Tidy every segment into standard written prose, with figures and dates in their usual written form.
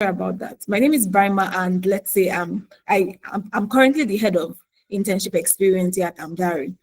About that. My name is Brima, and let's say I'm currently the head of internship experience here at Amdari.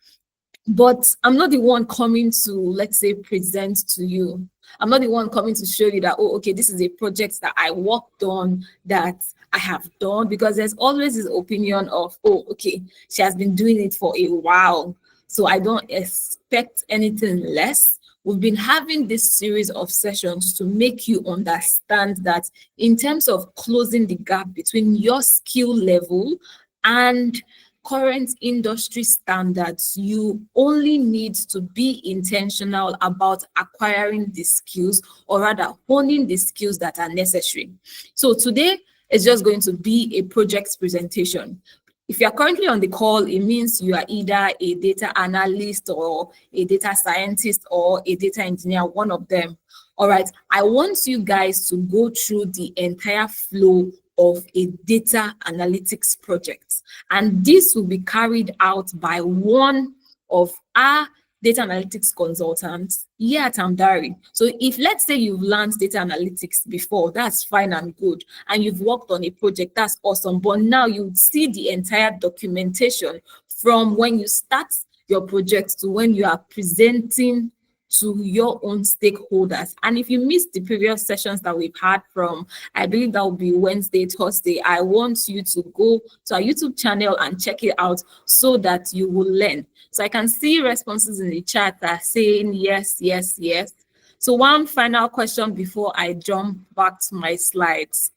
But I'm not the one coming to, let's say, present to you. I'm not the one coming to show you that, oh, okay, this is a project that I worked on, that I have done, because there's always this opinion of, oh, okay, she has been doing it for a while, so I don't expect anything less. We've been having this series of sessions to make you understand that in terms of closing the gap between your skill level and current industry standards, you only need to be intentional about acquiring the skills, or rather honing the skills that are necessary. So today is just going to be a project presentation. If you are currently on the call, it means you are either a data analyst or a data scientist or a data engineer, one of them. All right, I want you guys to go through the entire flow of a data analytics project. And this will be carried out by one of our data analytics consultants here at Amdari. So if, let's say, you've learned data analytics before, that's fine and good, and you've worked on a project, that's awesome. But now you see the entire documentation from when you start your project to when you are presenting to your own stakeholders. And if you missed the previous sessions that we've had from, I believe that will be Wednesday, Thursday, I want you to go to our YouTube channel and check it out so that you will learn. So I can see responses in the chat that are saying yes, yes, yes. So one final question before I jump back to my slides.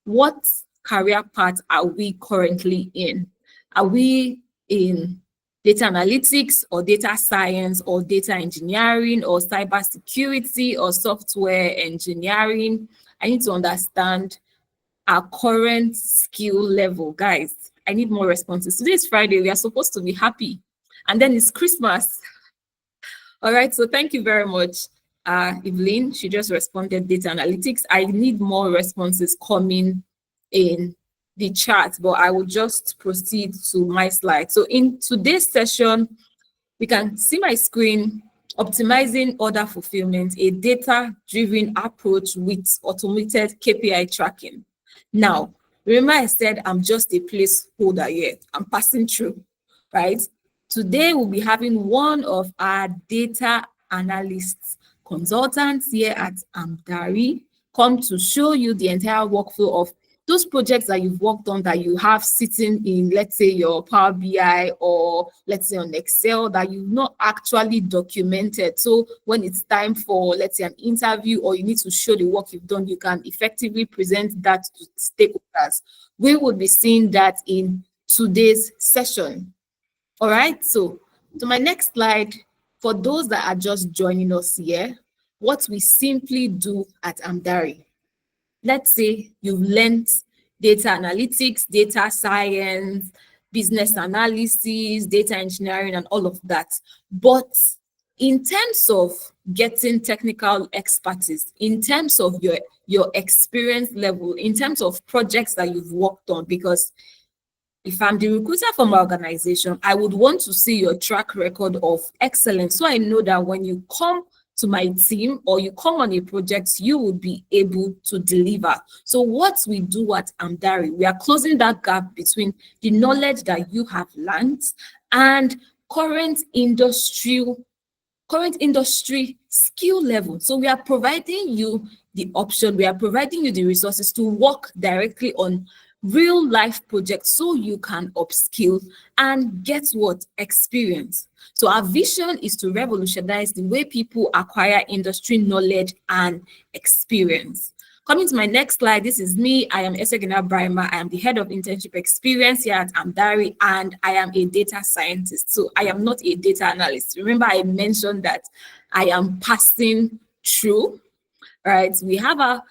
What career path are we currently in? Are we in data analytics or data science or data engineering or cybersecurity or software engineering? I need to understand our current skill level. Guys, I need more responses. Today is Friday. We are supposed to be happy. And then it's Christmas. All right, so thank you very much. Evelyn, she just responded data analytics. I need more responses coming in the chat, but I will just proceed to my slide. So in today's session, we can see my screen, optimizing order fulfillment, a data-driven approach with automated KPI tracking. Now, remember I said I'm just a placeholder here. I'm passing through, right? Today, we'll be having one of our data analysts consultants here at Amdari come to show you the entire workflow of those projects that you've worked on, that you have sitting in, let's say, your Power BI or let's say on Excel, that you've not actually documented. So when it's time for, let's say, an interview, or you need to show the work you've done, you can effectively present that to stakeholders. We will be seeing that in today's session. All right, so to my next slide, for those that are just joining us here, what we simply do at Amdari. Let's say you've learned data analytics, data science, business analysis, data engineering, and all of that. But in terms of getting technical expertise, in terms of your experience level, in terms of projects that you've worked on, because if I'm the recruiter for my organization, I would want to see your track record of excellence. So I know that when you come to my team or you come on a project, you will be able to deliver. So what we do at Amdari, we are closing that gap between the knowledge that you have learned and current industry skill level. So we are providing you the option, we are providing you the resources to work directly on real life projects so you can upskill and get what? Experience. So our vision is to revolutionize the way people acquire industry knowledge and experience. Coming to my next slide, this is me. I am Esegina Brima. I am the head of internship experience here at Amdari, and I am a data scientist. So I am not a data analyst. Remember, I mentioned that I am passing through, right? We have our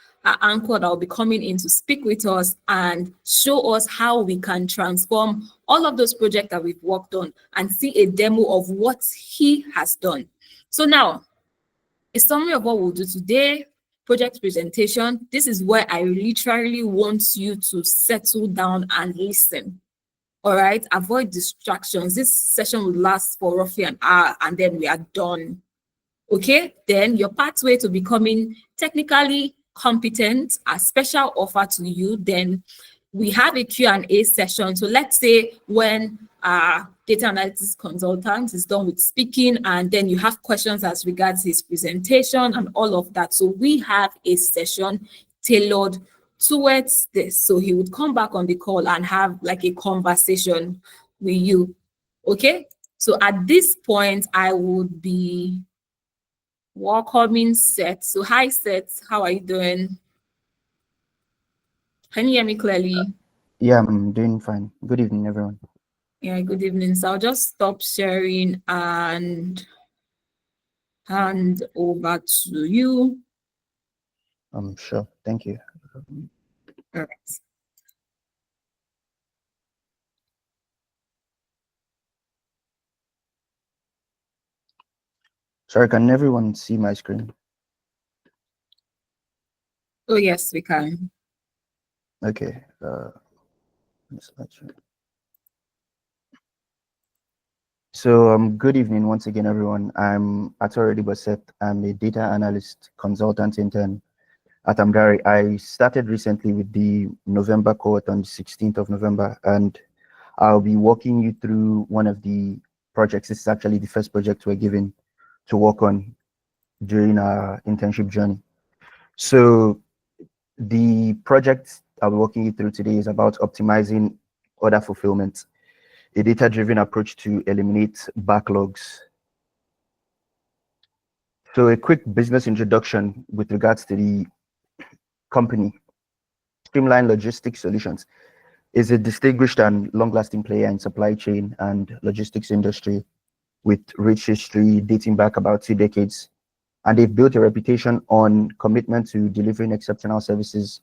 anchor that will be coming in to speak with us and show us how we can transform all of those projects that we've worked on and see a demo of what he has done. So now, a summary of what we'll do today, project presentation. This is where I literally want you to settle down and listen. All right, avoid distractions. This session will last for roughly an hour and then we are done. Okay, then your pathway to becoming technically competent, a special offer to you, then we have a Q&A session. So let's say when our data analytics consultant is done with speaking, and then you have questions as regards his presentation and all of that. So we have a session tailored towards this. So he would come back on the call and have like a conversation with you. Okay. So at this point, I would be welcoming Seth. So hi, Seth. How are you doing? Can you hear me clearly? Yeah, I'm doing fine. Good evening, everyone. Yeah, good evening. So I'll just stop sharing and hand over to you. Sure. Thank you. All right. Sorry, can everyone see my screen? Oh, yes, we can. Okay. So, good evening once again, everyone. I'm Atorudibo Seth. I'm a data analyst consultant intern at Amdari. I started recently with the November cohort on the 16th of November, and I'll be walking you through one of the projects. This is actually the first project we're given to work on during our internship journey. So, the project I'll be walking you through today is about optimizing order fulfillment, a data-driven approach to eliminate backlogs. So a quick business introduction with regards to the company. Streamline Logistics Solutions is a distinguished and long-lasting player in supply chain and logistics industry with rich history dating back about 2 decades. And they've built a reputation on commitment to delivering exceptional services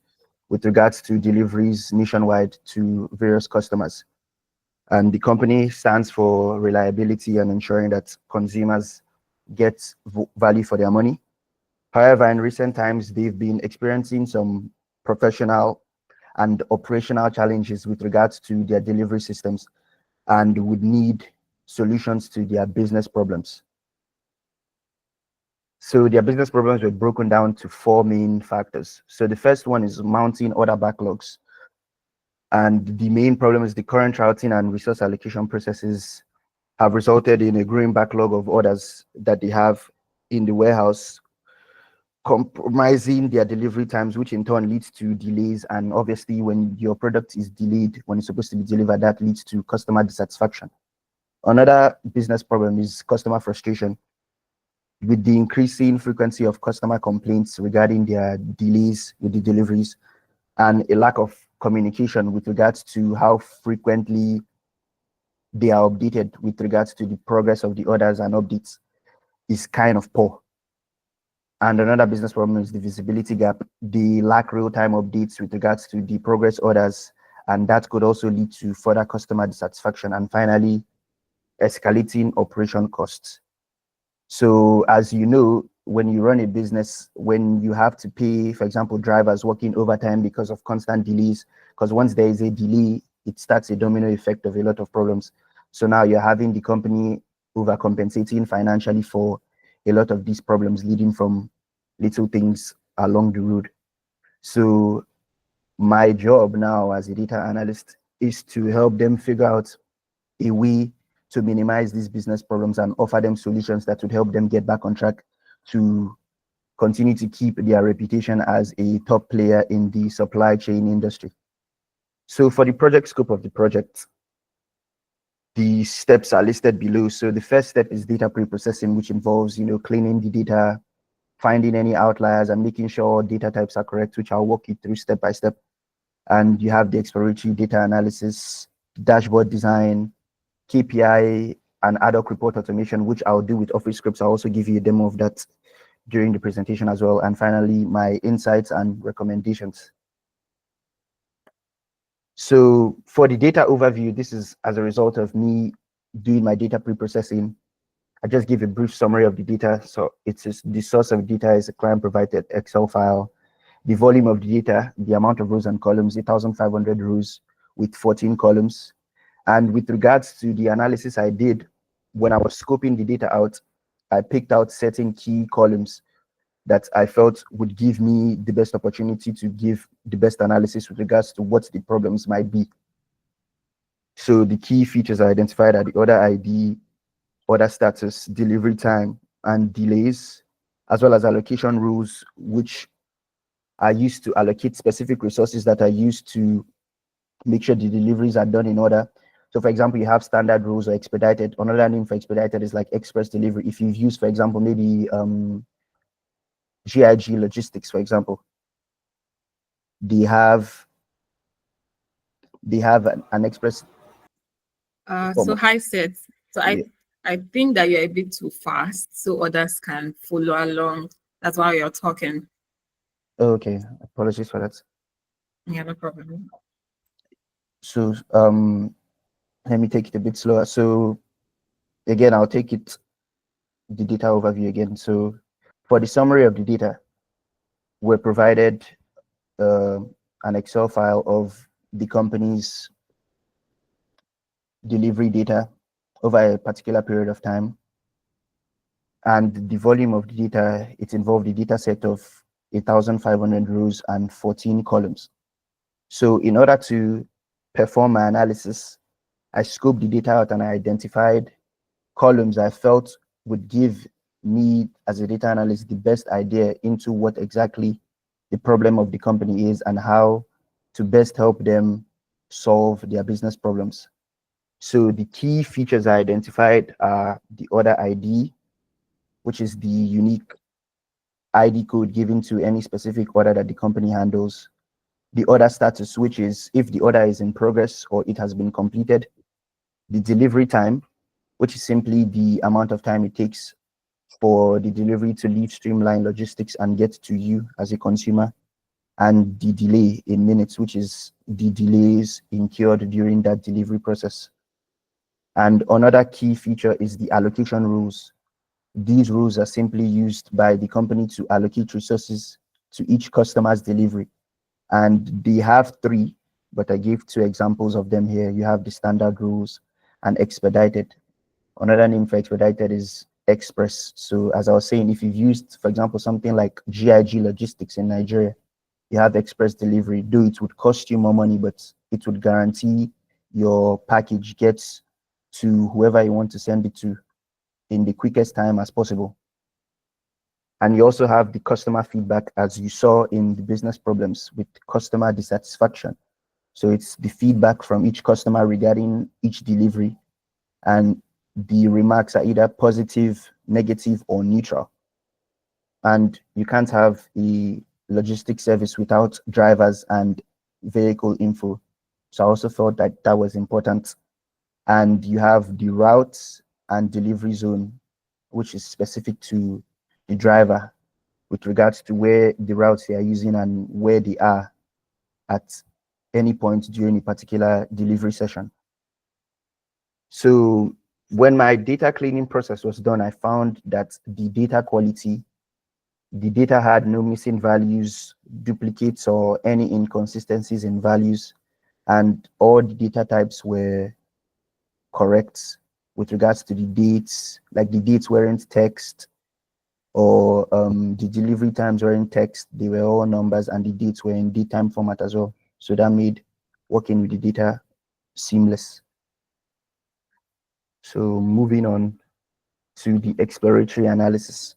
with regards to deliveries nationwide to various customers. And the company stands for reliability and ensuring that consumers get value for their money. However, in recent times, they've been experiencing some professional and operational challenges with regards to their delivery systems and would need solutions to their business problems. So their business problems were broken down to four main factors. So the first one is mounting order backlogs. And the main problem is the current routing and resource allocation processes have resulted in a growing backlog of orders that they have in the warehouse, compromising their delivery times, which in turn leads to delays. And obviously, when your product is delayed when it's supposed to be delivered, that leads to customer dissatisfaction. Another business problem is customer frustration. With the increasing frequency of customer complaints regarding their delays with the deliveries and a lack of communication with regards to how frequently they are updated with regards to the progress of the orders and updates is kind of poor. And another business problem is the visibility gap. They lack real-time updates with regards to the progress orders, and that could also lead to further customer dissatisfaction. And finally, escalating operation costs. So as you know, when you run a business, when you have to pay, for example, drivers working overtime because of constant delays, because once there is a delay, it starts a domino effect of a lot of problems. So now you're having the company overcompensating financially for a lot of these problems, leading from little things along the road. So my job now as a data analyst is to help them figure out a way to minimize these business problems and offer them solutions that would help them get back on track to continue to keep their reputation as a top player in the supply chain industry. So for the project scope of the project, the steps are listed below. So the first step is data pre-processing, which involves, cleaning the data, finding any outliers and making sure data types are correct, which I'll walk you through step by step. And you have the exploratory data analysis, dashboard design, KPI, and ad-hoc report automation, which I'll do with Office Scripts. I'll also give you a demo of that during the presentation as well. And finally, my insights and recommendations. So for the data overview, this is as a result of me doing my data pre-processing. I just give a brief summary of the data. So it's just, the source of data is a client-provided Excel file. The volume of the data, the amount of rows and columns, 8,500 rows with 14 columns. And with regards to the analysis I did, when I was scoping the data out, I picked out certain key columns that I felt would give me the best opportunity to give the best analysis with regards to what the problems might be. So the key features I identified are the order ID, order status, delivery time, and delays, as well as allocation rules, which are used to allocate specific resources that are used to make sure the deliveries are done in order. So for example, you have standard rules or expedited. Another name for expedited is like express delivery. If you've used, for example, maybe GIG logistics, for example, they have an express So form. hi Seth. So Yeah. I think that you're a bit too fast, so others can follow along. That's why you're talking. Okay, apologies for that. Yeah, no problem. So let me take it a bit slower. So again, I'll take it the data overview again. So for the summary of the data, we're provided uh, an Excel file of the company's delivery data over a particular period of time. And the volume of the data, it involved a data set of 1,500 rows and 14 columns. So in order to perform my analysis, I scoped the data out and I identified columns I felt would give me as a data analyst the best idea into what exactly the problem of the company is and how to best help them solve their business problems. So the key features I identified are the order ID, which is the unique ID code given to any specific order that the company handles. The order status, which is if the order is in progress or it has been completed. The delivery time, which is simply the amount of time it takes for the delivery to leave Streamline Logistics and get to you as a consumer. And the delay in minutes, which is the delays incurred during that delivery process. And another key feature is the allocation rules. These rules are simply used by the company to allocate resources to each customer's delivery. And they have three, but I gave two examples of them here. You have the standard rules and expedited. Another name for expedited is express. So as I was saying, if you've used, for example, something like GIG logistics in Nigeria, you have express delivery, though it would cost you more money, but it would guarantee your package gets to whoever you want to send it to in the quickest time as possible. And you also have the customer feedback, as you saw in the business problems with customer dissatisfaction. So it's the feedback from each customer regarding each delivery, and the remarks are either positive, negative, or neutral. And you can't have a logistics service without drivers and vehicle info. So I also thought that that was important. And you have the routes and delivery zone, which is specific to the driver with regards to where the routes they are using and where they are at any point during a particular delivery session. So when my data cleaning process was done, I found that the data quality, the data had no missing values, duplicates, or any inconsistencies in values, and all the data types were correct with regards to the dates, like the dates weren't text, or the delivery times were in text, they were all numbers, and the dates were in datetime format as well. So that made working with the data seamless. So moving on to the exploratory analysis.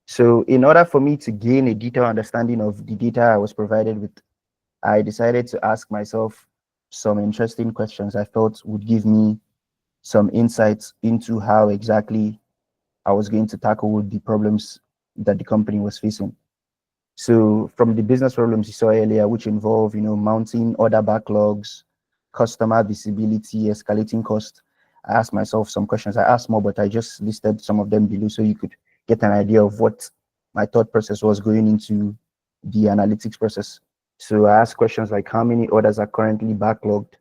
So in order for me to gain a detailed understanding of the data I was provided with, I decided to ask myself some interesting questions I felt would give me some insights into how exactly I was going to tackle the problems that the company was facing. So from the business problems you saw earlier, which involve, mounting order backlogs, customer visibility, escalating cost, I asked myself some questions. I asked more, but I just listed some of them below so you could get an idea of what my thought process was going into the analytics process. So I asked questions like how many orders are currently backlogged,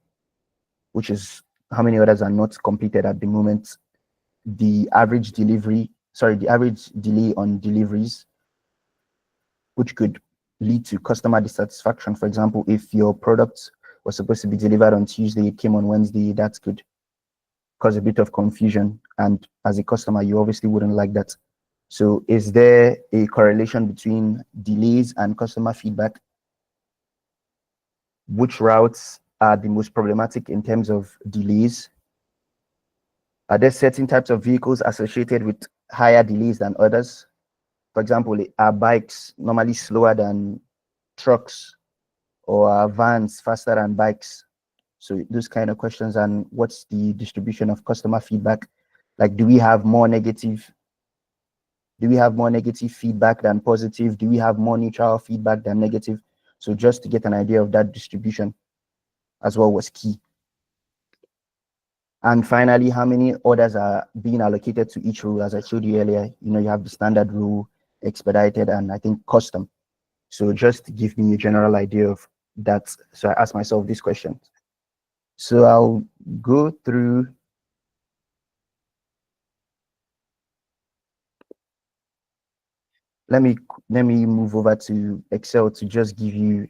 which is how many orders are not completed at the moment, the average delay on deliveries, which could lead to customer dissatisfaction. For example, if your product was supposed to be delivered on Tuesday, it came on Wednesday, that could cause a bit of confusion. And as a customer, you obviously wouldn't like that. So is there a correlation between delays and customer feedback? Which routes are the most problematic in terms of delays? Are there certain types of vehicles associated with higher delays than others? For example, are bikes normally slower than trucks, or are vans faster than bikes? So those kind of questions. And what's the distribution of customer feedback? Like, do we have more negative feedback than positive? Do we have more neutral feedback than negative? So just to get an idea of that distribution as well was key. And finally, how many orders are being allocated to each rule? As I showed you earlier, you have the standard rule, expedited, and I think custom. So just to give me a general idea of that. So I asked myself these questions. So I'll go through. Let me move over to Excel to just give you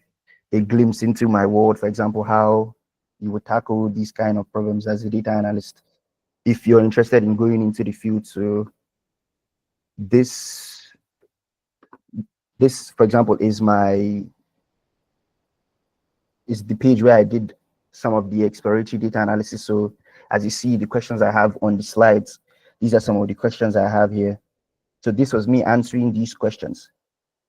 a glimpse into my world. For example, how you would tackle these kind of problems as a data analyst if you're interested in going into the field. So this, for example, is the page where I did some of the exploratory data analysis. So as you see, the questions I have on the slides, these are some of the questions I have here. So this was me answering these questions.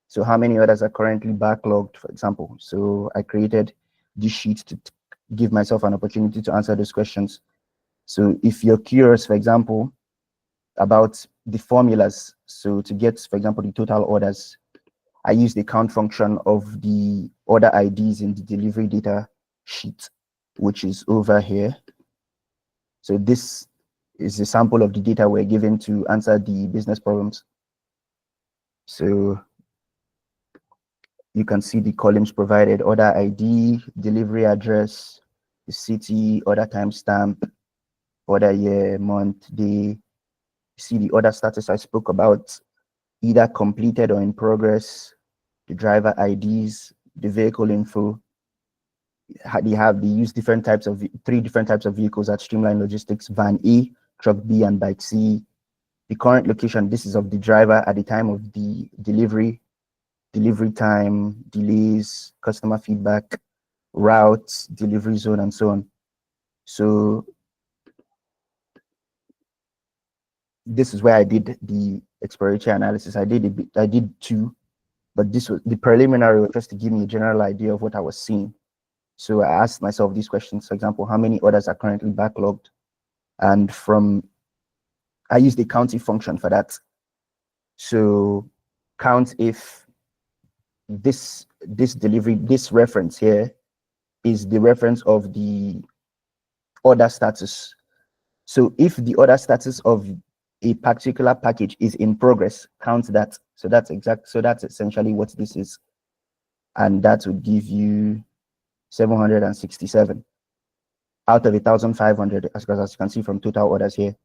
So how many orders are currently backlogged, for example? So I created this sheet to give myself an opportunity to answer those questions. So if you're curious, for example, about the formulas, so to get, for example, the total orders, I use the count function of the order IDs in the delivery data sheet, which is over here. So this is a sample of the data we're given to answer the business problems. So you can see the columns provided: order ID, delivery address, the city, order timestamp, order year, month, day. See the order status I spoke about, either completed or in progress, the driver IDs, the vehicle info. They use three different types of vehicles at Streamline Logistics: van A, truck B, and bike C. The current location, this is of the driver at the time of the delivery time, delays, customer feedback, routes, delivery zone, and so on. So this is where I did the exploratory analysis. I did two, but this was the preliminary, was just to give me a general idea of what I was seeing. So I asked myself these questions. For example, how many orders are currently backlogged? And I used the counting function for that. So count if this reference here is the reference of the order status. So if the order status of a particular package is in progress, count that. So that's essentially what this is. And that would give you 767 out of 1,500, as you can see from total orders here.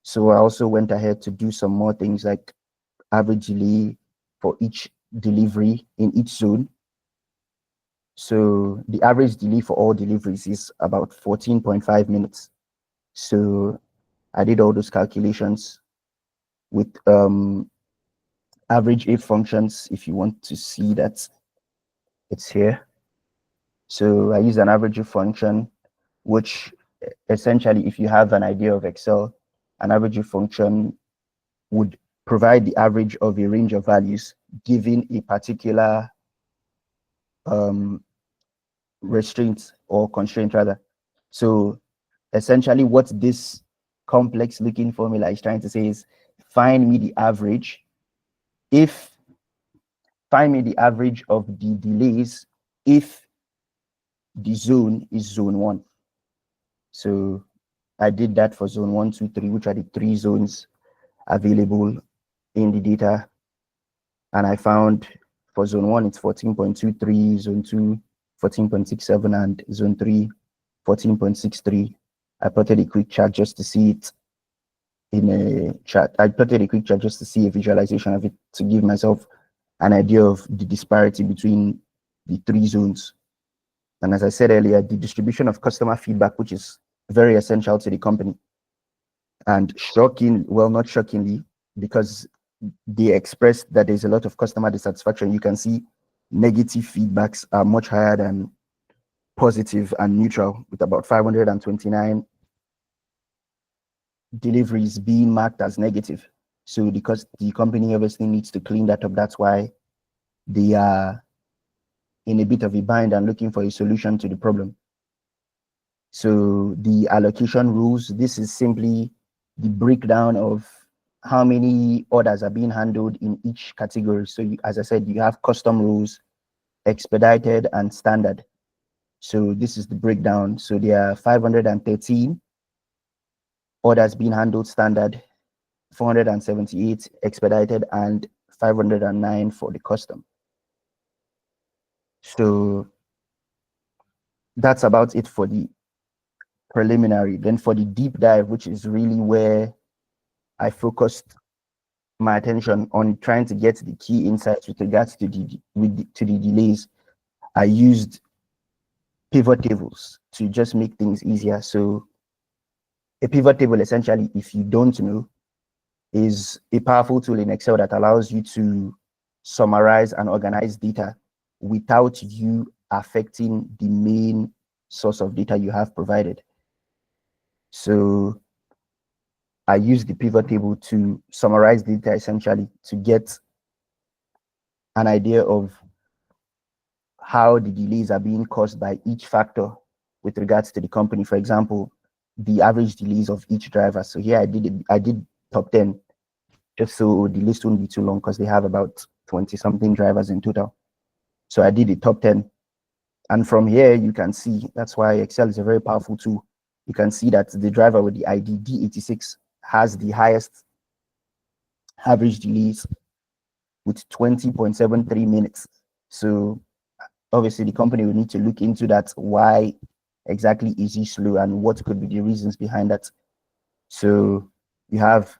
So I also went ahead to do some more things like average delay for each delivery in each zone. So the average delay for all deliveries is about 14.5 minutes. So I did all those calculations with average if functions. If you want to see that, it's here. So I use an average if function, which essentially, if you have an idea of Excel, an average if function would provide the average of a range of values given a particular restraint or constraint rather. So essentially what this complex looking formula is trying to say is find me the average of the delays if the zone is zone 1. So I did that for zone 1, 2, 3, which are the 3 zones available in the data. And I found for zone 1, it's 14.23, zone 2, 14.67, and zone 3, 14.63. I plotted a quick chart just to see it in a chart. I plotted a quick chart just to see a visualization of it to give myself an idea of the disparity between the 3 zones. And as I said earlier, the distribution of customer feedback, which is very essential to the company. And not shockingly, because they expressed that there's a lot of customer dissatisfaction. You can see negative feedbacks are much higher than positive and neutral, with about 529 deliveries being marked as negative. So because the company obviously needs to clean that up, that's why they are in a bit of a bind and looking for a solution to the problem. So the allocation rules, this is simply the breakdown of how many orders are being handled in each category. So you, as I said, you have custom rules, expedited, and standard. So this is the breakdown. So there are 513 orders being handled standard, 478 expedited, and 509 for the custom. So that's about it for the preliminary. Then for the deep dive, which is really where I focused my attention on trying to get the key insights with regards to the delays, I used pivot tables to just make things easier. So a pivot table, essentially, if you don't know, is a powerful tool in Excel that allows you to summarize and organize data without you affecting the main source of data you have provided. So I use the pivot table to summarize data, essentially, to get an idea of how the delays are being caused by each factor with regards to the company. For example, the average delays of each driver. So here I did top 10, just so the list won't be too long, because they have about 20 something drivers in total. So I did the top 10. And from here, you can see, that's why Excel is a very powerful tool. You can see that the driver with the ID D86 has the highest average delays with 20.73 minutes. So obviously the company will need to look into that. Why exactly is he slow, and what could be the reasons behind that? So you have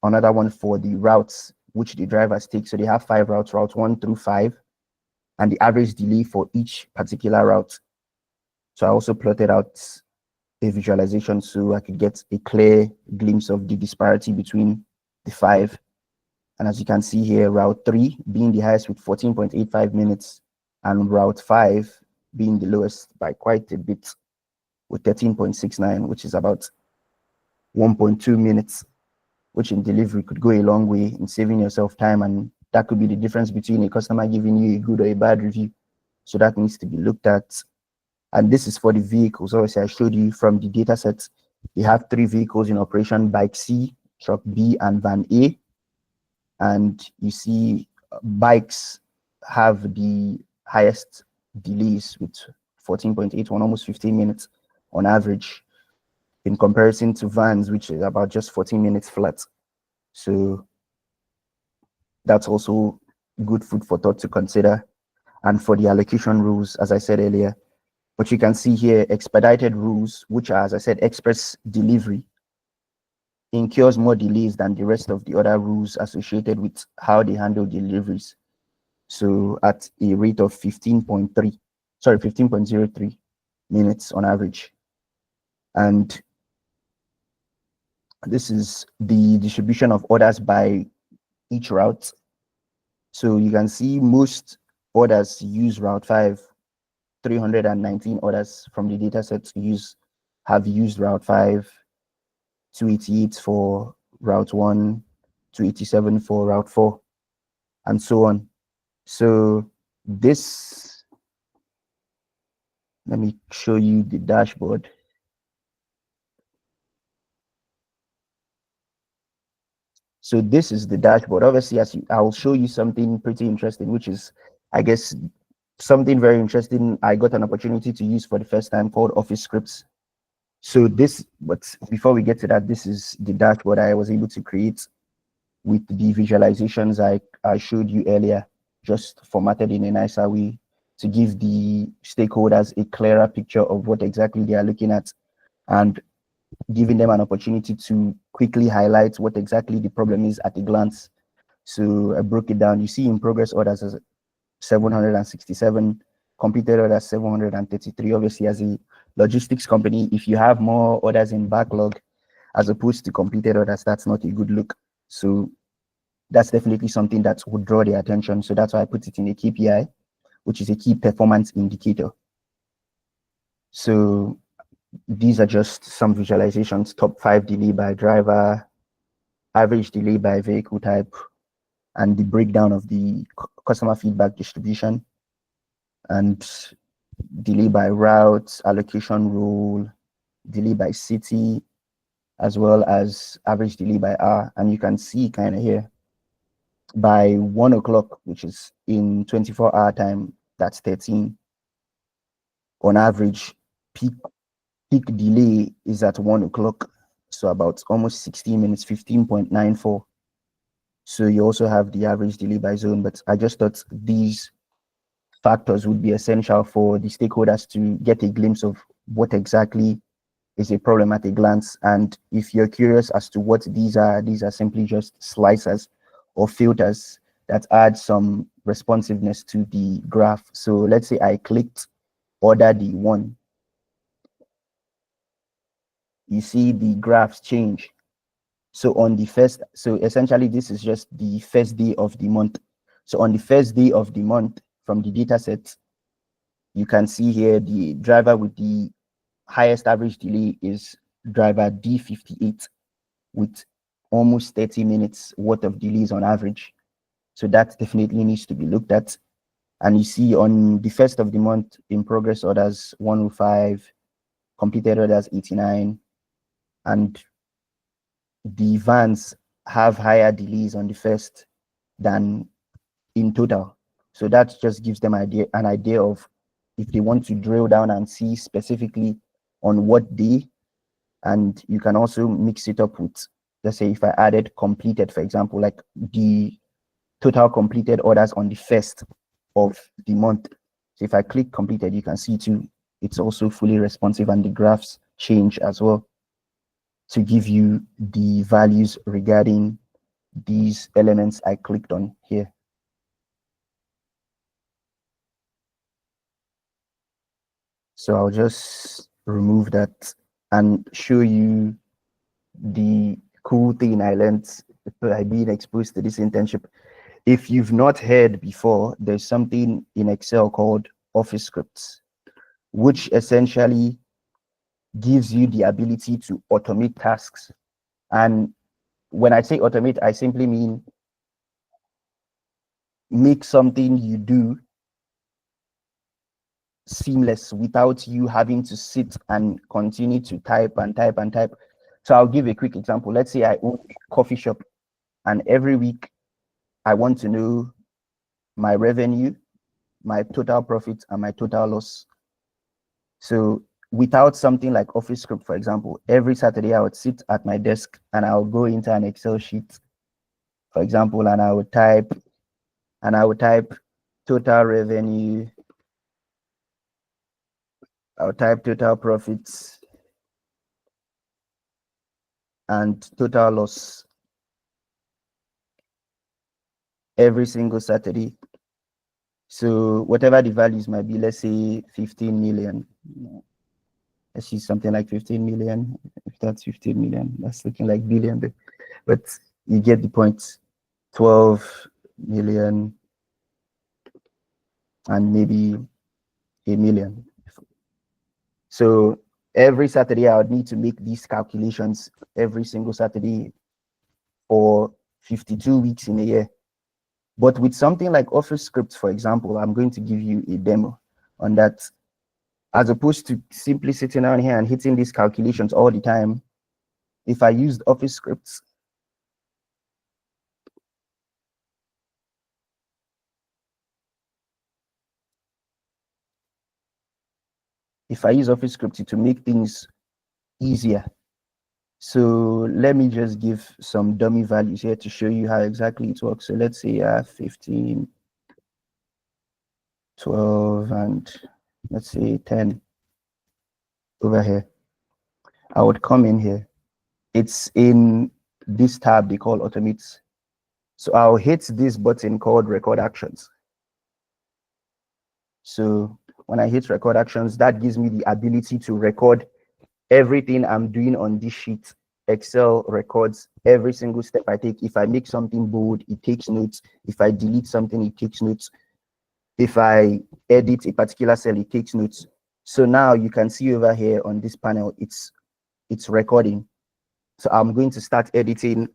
another one for the routes which the drivers take. So they have 5 routes, route 1 through 5, and the average delay for each particular route. So I also plotted out a visualization so I could get a clear glimpse of the disparity between the 5. And as you can see here, route 3 being the highest with 14.85 minutes, and route 5 being the lowest by quite a bit with 13.69, which is about 1.2 minutes, which in delivery could go a long way in saving yourself time. And that could be the difference between a customer giving you a good or a bad review. So that needs to be looked at. And this is for the vehicles. Obviously, I showed you from the data set, they have 3 vehicles in operation: bike C, truck B, and van A. And you see bikes have the highest delays with 14.81, almost 15 minutes on average, in comparison to vans, which is about just 14 minutes flat. So that's also good food for thought to consider. And for the allocation rules, as I said earlier, what you can see here, expedited rules, which are, as I said, express delivery, incurs more delays than the rest of the other rules associated with how they handle deliveries. So at a rate of 15.03 minutes on average. And this is the distribution of orders by each route. So you can see most orders use route 5. 319 orders from the data sets have used route 5, 288 for route 1, 287 for route 4, and so on. So this, let me show you the dashboard. So this is the dashboard. Obviously, I'll show you something pretty interesting, which is, I guess, something very interesting I got an opportunity to use for the first time, called Office Scripts. So this, but before we get to that, this is the dashboard I was able to create with the visualizations I showed you earlier, just formatted in a nicer way to give the stakeholders a clearer picture of what exactly they are looking at, and giving them an opportunity to quickly highlight what exactly the problem is at a glance. So I broke it down. You see in progress orders as 767, completed orders 733. Obviously, as a logistics company, if you have more orders in backlog as opposed to completed orders, that's not a good look. So that's definitely something that would draw their attention. So that's why I put it in a KPI, which is a key performance indicator. So these are just some visualizations: top 5 delay by driver, average delay by vehicle type, and the breakdown of the customer feedback distribution, and delay by route, allocation rule, delay by city, as well as average delay by hour. And you can see kind of here by 1 o'clock, which is in 24-hour time, that's 13 on average. Peak delay is at 1 o'clock, so about almost 16 minutes, 15.94. So you also have the average delay by zone, but I just thought these factors would be essential for the stakeholders to get a glimpse of what exactly is a problem at a glance. And if you're curious as to what these are simply just slicers or filters that add some responsiveness to the graph. So let's say I clicked order D1. You see the graphs change. So on the first, so essentially this is just the first day of the month. So on the first day of the month from the data set, you can see here the driver with the highest average delay is driver D58 with almost 30 minutes worth of delays on average. So that definitely needs to be looked at. And you see on the first of the month, in progress orders 105, completed orders 89, and the vans have higher delays on the first than in total. So that just gives them an idea of if they want to drill down and see specifically on what day. And you can also mix it up with, let's say if I added completed, for example, like the total completed orders on the first of the month. So if I click completed, you can see too, it's also fully responsive and the graphs change as well to give you the values regarding these elements I clicked on here. So I'll just remove that and show you the cool thing I learned by being exposed to this internship. If you've not heard before, there's something in Excel called Office Scripts, which essentially gives you the ability to automate tasks. And when I say automate, I simply mean make something you do seamless without you having to sit and continue to type and type and type. So I'll give a quick example. Let's say I own a coffee shop and every week I want to know my revenue, my total profit, and my total loss. So without something like Office Script, for example, every Saturday I would sit at my desk and I'll go into an Excel sheet, for example, and I would type total revenue, I'll type total profits and total loss every single Saturday. So whatever the values might be, let's say 15 million. Let's see something like 15 million. If that's 15 million, that's looking like billion, but you get the point. 12 million and maybe a million. So every Saturday I would need to make these calculations every single Saturday for 52 weeks in a year. But with something like Office Scripts, for example, I'm going to give you a demo on that. As opposed to simply sitting down here and hitting these calculations all the time, if I used Office Scripts, to make things easier. So let me just give some dummy values here to show you how exactly it works. So let's say 15, 12, and let's say 10 over here. I would come in here. It's in this tab they call Automate. So I'll hit this button called Record Actions. So when I hit Record Actions, that gives me the ability to record everything I'm doing on this sheet Excel records every single step I take. If I make something bold, it takes notes. If I delete something, it takes notes. If I edit a particular cell, it takes notes. So now you can see over here on this panel, it's recording. So I'm going to start editing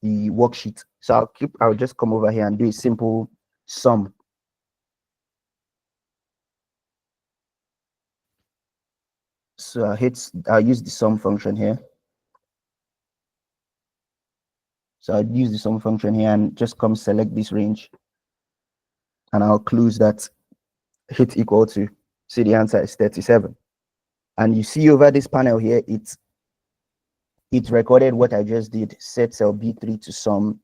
the worksheet. So I'll just come over here and do a simple sum. So I'll use the sum function here. So I'll use the sum function here and just come select this range. And I'll close that, hit equal to, see the answer is 37. And you see over this panel here, it recorded what I just did, set cell B3 to sum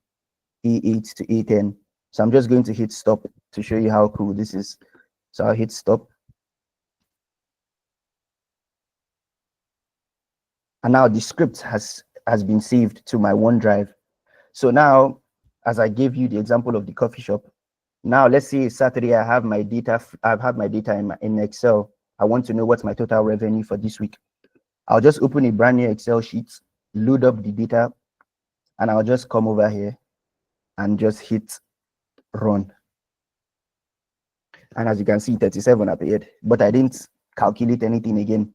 A8 to A10. So I'm just going to hit stop to show you how cool this is. So I'll hit stop. And now the script has been saved to my OneDrive. So now, as I gave you the example of the coffee shop, now let's say Saturday I have my data. I've had my data in Excel. I want to know what's my total revenue for this week. I'll just open a brand new Excel sheet, load up the data, and I'll just come over here and just hit run. And as you can see, 37 appeared, but I didn't calculate anything again.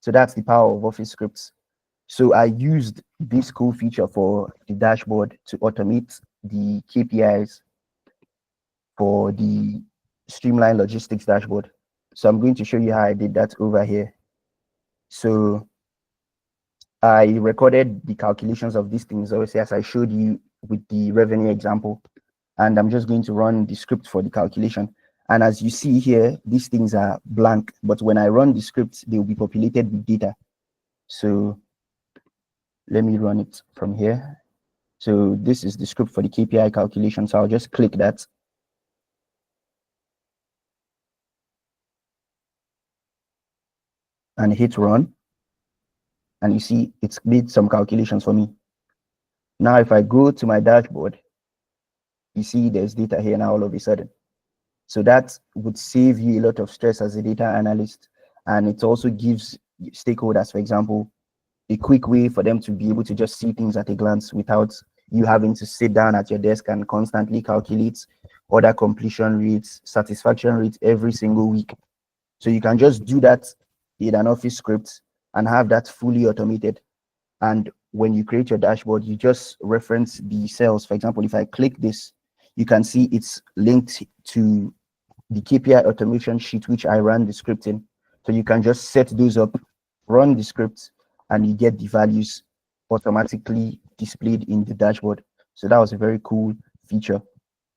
So that's the power of Office scripts. So I used this cool feature for the dashboard to automate the KPIs for the Streamline Logistics dashboard. So I'm going to show you how I did that over here. So I recorded the calculations of these things, obviously, as I showed you with the revenue example. And I'm just going to run the script for the calculation. And as you see here, these things are blank, but when I run the script, they will be populated with data. So let me run it from here. So this is the script for the KPI calculation. So I'll just click that. And hit run. And you see it's made some calculations for me. Now, if I go to my dashboard, you see there's data here now all of a sudden. So that would save you a lot of stress as a data analyst. And it also gives stakeholders, for example, a quick way for them to be able to just see things at a glance without you having to sit down at your desk and constantly calculate order completion rates, satisfaction rates every single week. So you can just do that in an Office script and have that fully automated. And when you create your dashboard, you just reference the cells. For example, if I click this, you can see it's linked to the KPI automation sheet, which I ran the script in. So you can just set those up, run the script, and you get the values automatically displayed in the dashboard. So that was a very cool feature,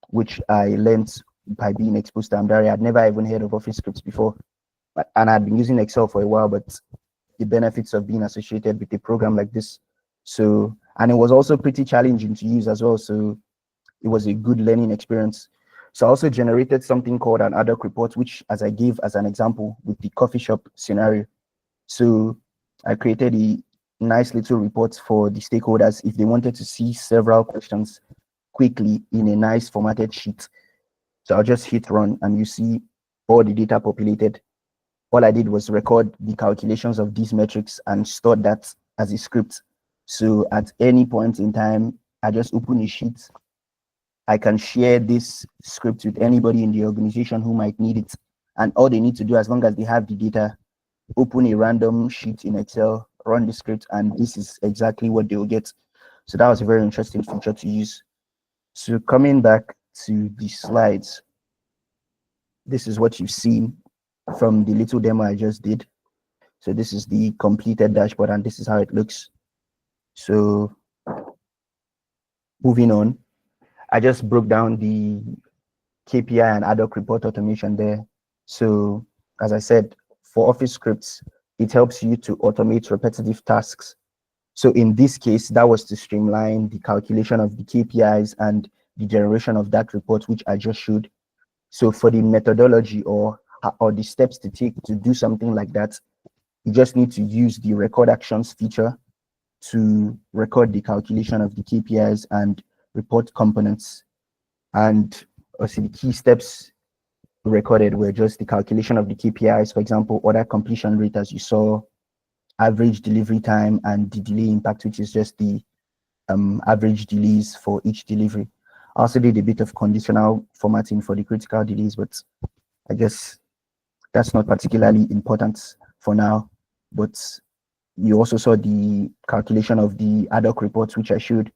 which I learned by being exposed to Amdari. I'd never even heard of Office scripts before, and I'd been using Excel for a while, but the benefits of being associated with a program like this. So, and it was also pretty challenging to use as well. So it was a good learning experience. So I also generated something called an Ad-Hoc report, which, as I gave as an example with the coffee shop scenario. So I created a nice little report for the stakeholders if they wanted to see several questions quickly in a nice formatted sheet. So I'll just hit run and you see all the data populated. All I did was record the calculations of these metrics and store that as a script. So at any point in time, I just open a sheet. I can share this script with anybody in the organization who might need it. And all they need to do, as long as they have the data, open a random sheet in Excel, run the script, and this is exactly what they'll get. So that was a very interesting feature to use. So coming back to the slides, this is what you've seen from the little demo I just did. So this is the completed dashboard and this is how it looks. So moving on, I just broke down the KPI and Ad-Hoc report automation there. So as I said, for Office scripts, it helps you to automate repetitive tasks. So in this case, that was to streamline the calculation of the KPIs and the generation of that report, which I just showed. So for the methodology or the steps to take to do something like that, you just need to use the record actions feature to record the calculation of the KPIs and report components. And also the key steps recorded were just the calculation of the KPIs, for example, order completion rate, as you saw, average delivery time and the delay impact, which is just the average delays for each delivery. I also did a bit of conditional formatting for the critical delays, but I guess that's not particularly important for now. But you also saw the calculation of the Ad-Hoc reports, which I showed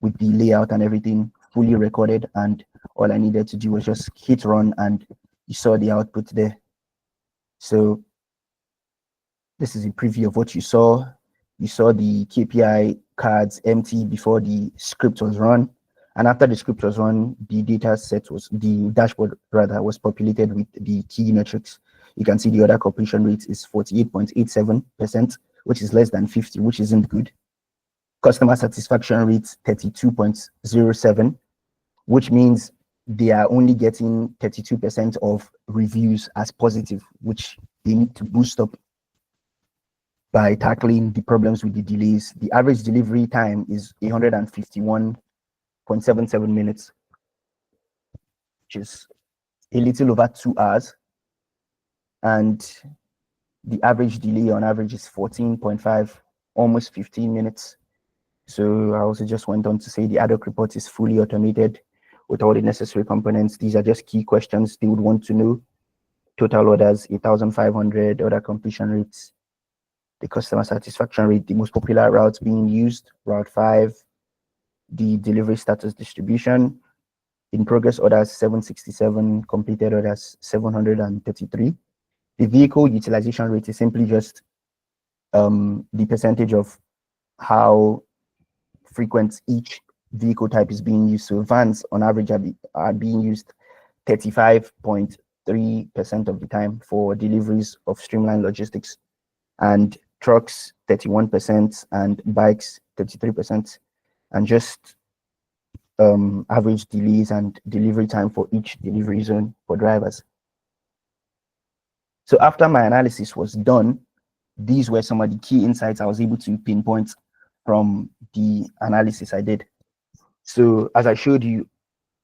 with the layout and everything fully recorded. And all I needed to do was just hit run, and you saw the output there. So this is a preview of what you saw. You saw the KPI cards empty before the script was run. And after the script was run, the dashboard rather was populated with the key metrics. You can see the order completion rate is 48.87%, which is less than 50, which isn't good. Customer satisfaction rate 32.07, which means they are only getting 32% of reviews as positive, which they need to boost up by tackling the problems with the delays. The average delivery time is 151.77 minutes, which is a little over 2 hours. And the average delay on average is 14.5, almost 15 minutes. So I also just went on to say the Ad-Hoc report is fully automated with all the necessary components. These are just key questions they would want to know. Total orders, 8,500, order completion rates, the customer satisfaction rate, the most popular routes being used, Route 5, the delivery status distribution, in progress orders 767, completed orders 733. The vehicle utilization rate is simply just the percentage of how frequent each vehicle type is being used. So vans on average are being used 35.3% of the time for deliveries of streamlined logistics, and trucks 31%, and bikes 33%, and just average delays and delivery time for each delivery zone for drivers. So after my analysis was done, these were some of the key insights I was able to pinpoint from the analysis I did. So as I showed you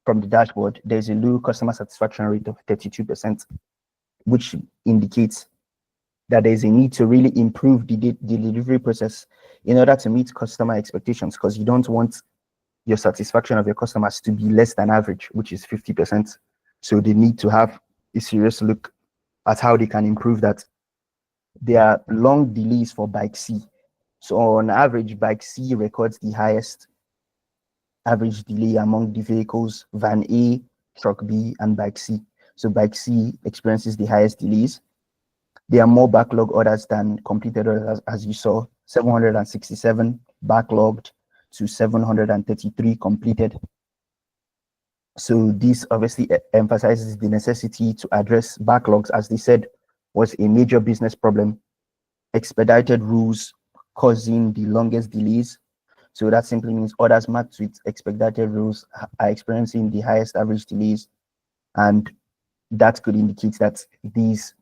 from the dashboard, there's a low customer satisfaction rate of 32%, which indicates that there's a need to really improve the delivery process in order to meet customer expectations, because you don't want your satisfaction of your customers to be less than average, which is 50%. So they need to have a serious look at how they can improve that. There are long delays for bike C. So on average, bike C records the highest average delay among the vehicles, van A, truck B, and bike C. So bike C experiences the highest delays. There are more backlog orders than completed orders, as you saw, 767 backlogged to 733 completed. So this obviously emphasizes the necessity to address backlogs, as they said was a major business problem. Expedited rules causing the longest delays. So that simply means orders marked with expedited rules are experiencing the highest average delays, and that could indicate that these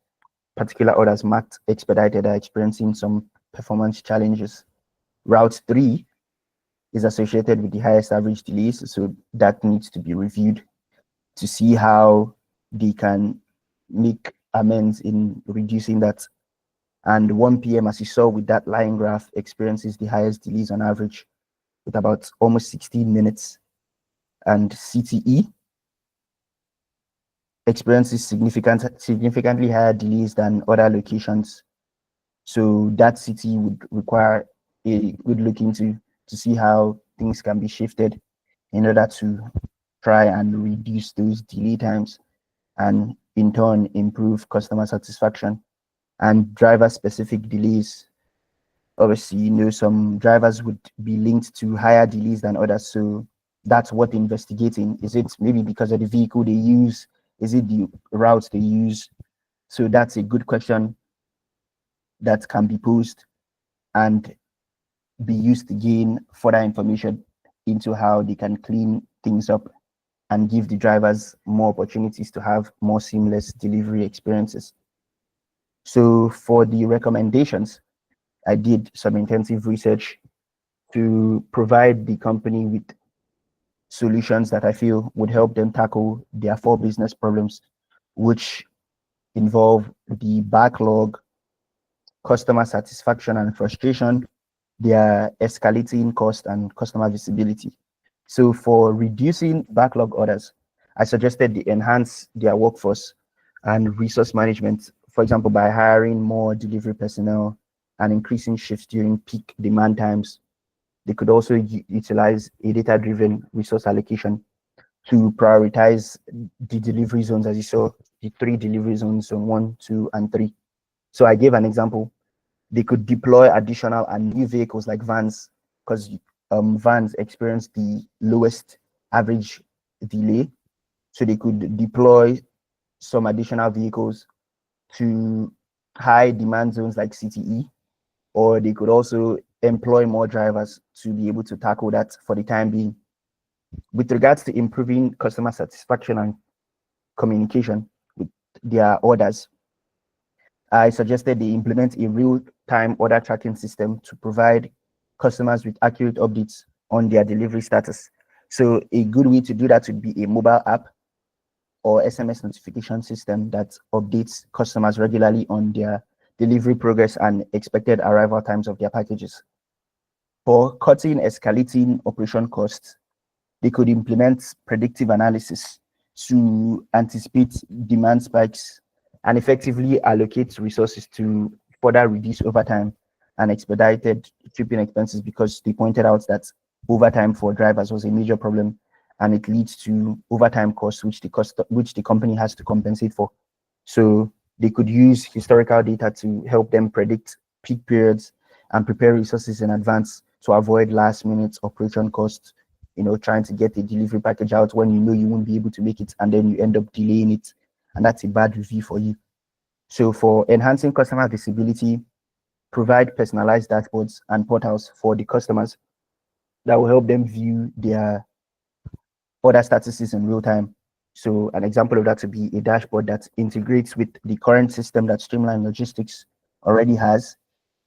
particular orders marked expedited are experiencing some performance challenges. Route 3 is associated with the highest average delays, so that needs to be reviewed to see how they can make amends in reducing that. And 1 p.m., as you saw with that line graph, experiences the highest delays on average with about almost 16 minutes. And CTE experiences significantly higher delays than other locations. So that city would require a good look into to see how things can be shifted in order to try and reduce those delay times, and in turn improve customer satisfaction. And driver specific delays, obviously, you know, some drivers would be linked to higher delays than others. So that's what investigating. Is it maybe because of the vehicle they use? Is it the routes they use? So that's a good question that can be posed and be used to gain further information into how they can clean things up and give the drivers more opportunities to have more seamless delivery experiences. So for the recommendations, I did some intensive research to provide the company with solutions that I feel would help them tackle their 4 business problems, which involve the backlog, customer satisfaction and frustration, their escalating cost, and customer visibility. So for reducing backlog orders, I suggested they enhance their workforce and resource management, for example, by hiring more delivery personnel and increasing shifts during peak demand times. They could also utilize a data-driven resource allocation to prioritize the delivery zones, as you saw, the 3 delivery zones, zone 1, 2, and 3. So I gave an example. They could deploy additional and new vehicles like vans, because vans experience the lowest average delay. So they could deploy some additional vehicles to high demand zones like CTE, or they could also employ more drivers to be able to tackle that for the time being. With regards to improving customer satisfaction and communication with their orders, I suggested they implement a real-time order tracking system to provide customers with accurate updates on their delivery status. So a good way to do that would be a mobile app or SMS notification system that updates customers regularly on their delivery progress and expected arrival times of their packages. For cutting escalating operation costs, they could implement predictive analysis to anticipate demand spikes and effectively allocate resources to further reduce overtime and expedited shipping expenses, because they pointed out that overtime for drivers was a major problem and it leads to overtime costs which the company has to compensate for. So they could use historical data to help them predict peak periods and prepare resources in advance to avoid last minute operation costs, trying to get a delivery package out when you know you won't be able to make it and then you end up delaying it, and that's a bad review for you. So for enhancing customer visibility, provide personalized dashboards and portals for the customers that will help them view their order statuses in real time. So an example of that would be a dashboard that integrates with the current system that Streamline Logistics already has,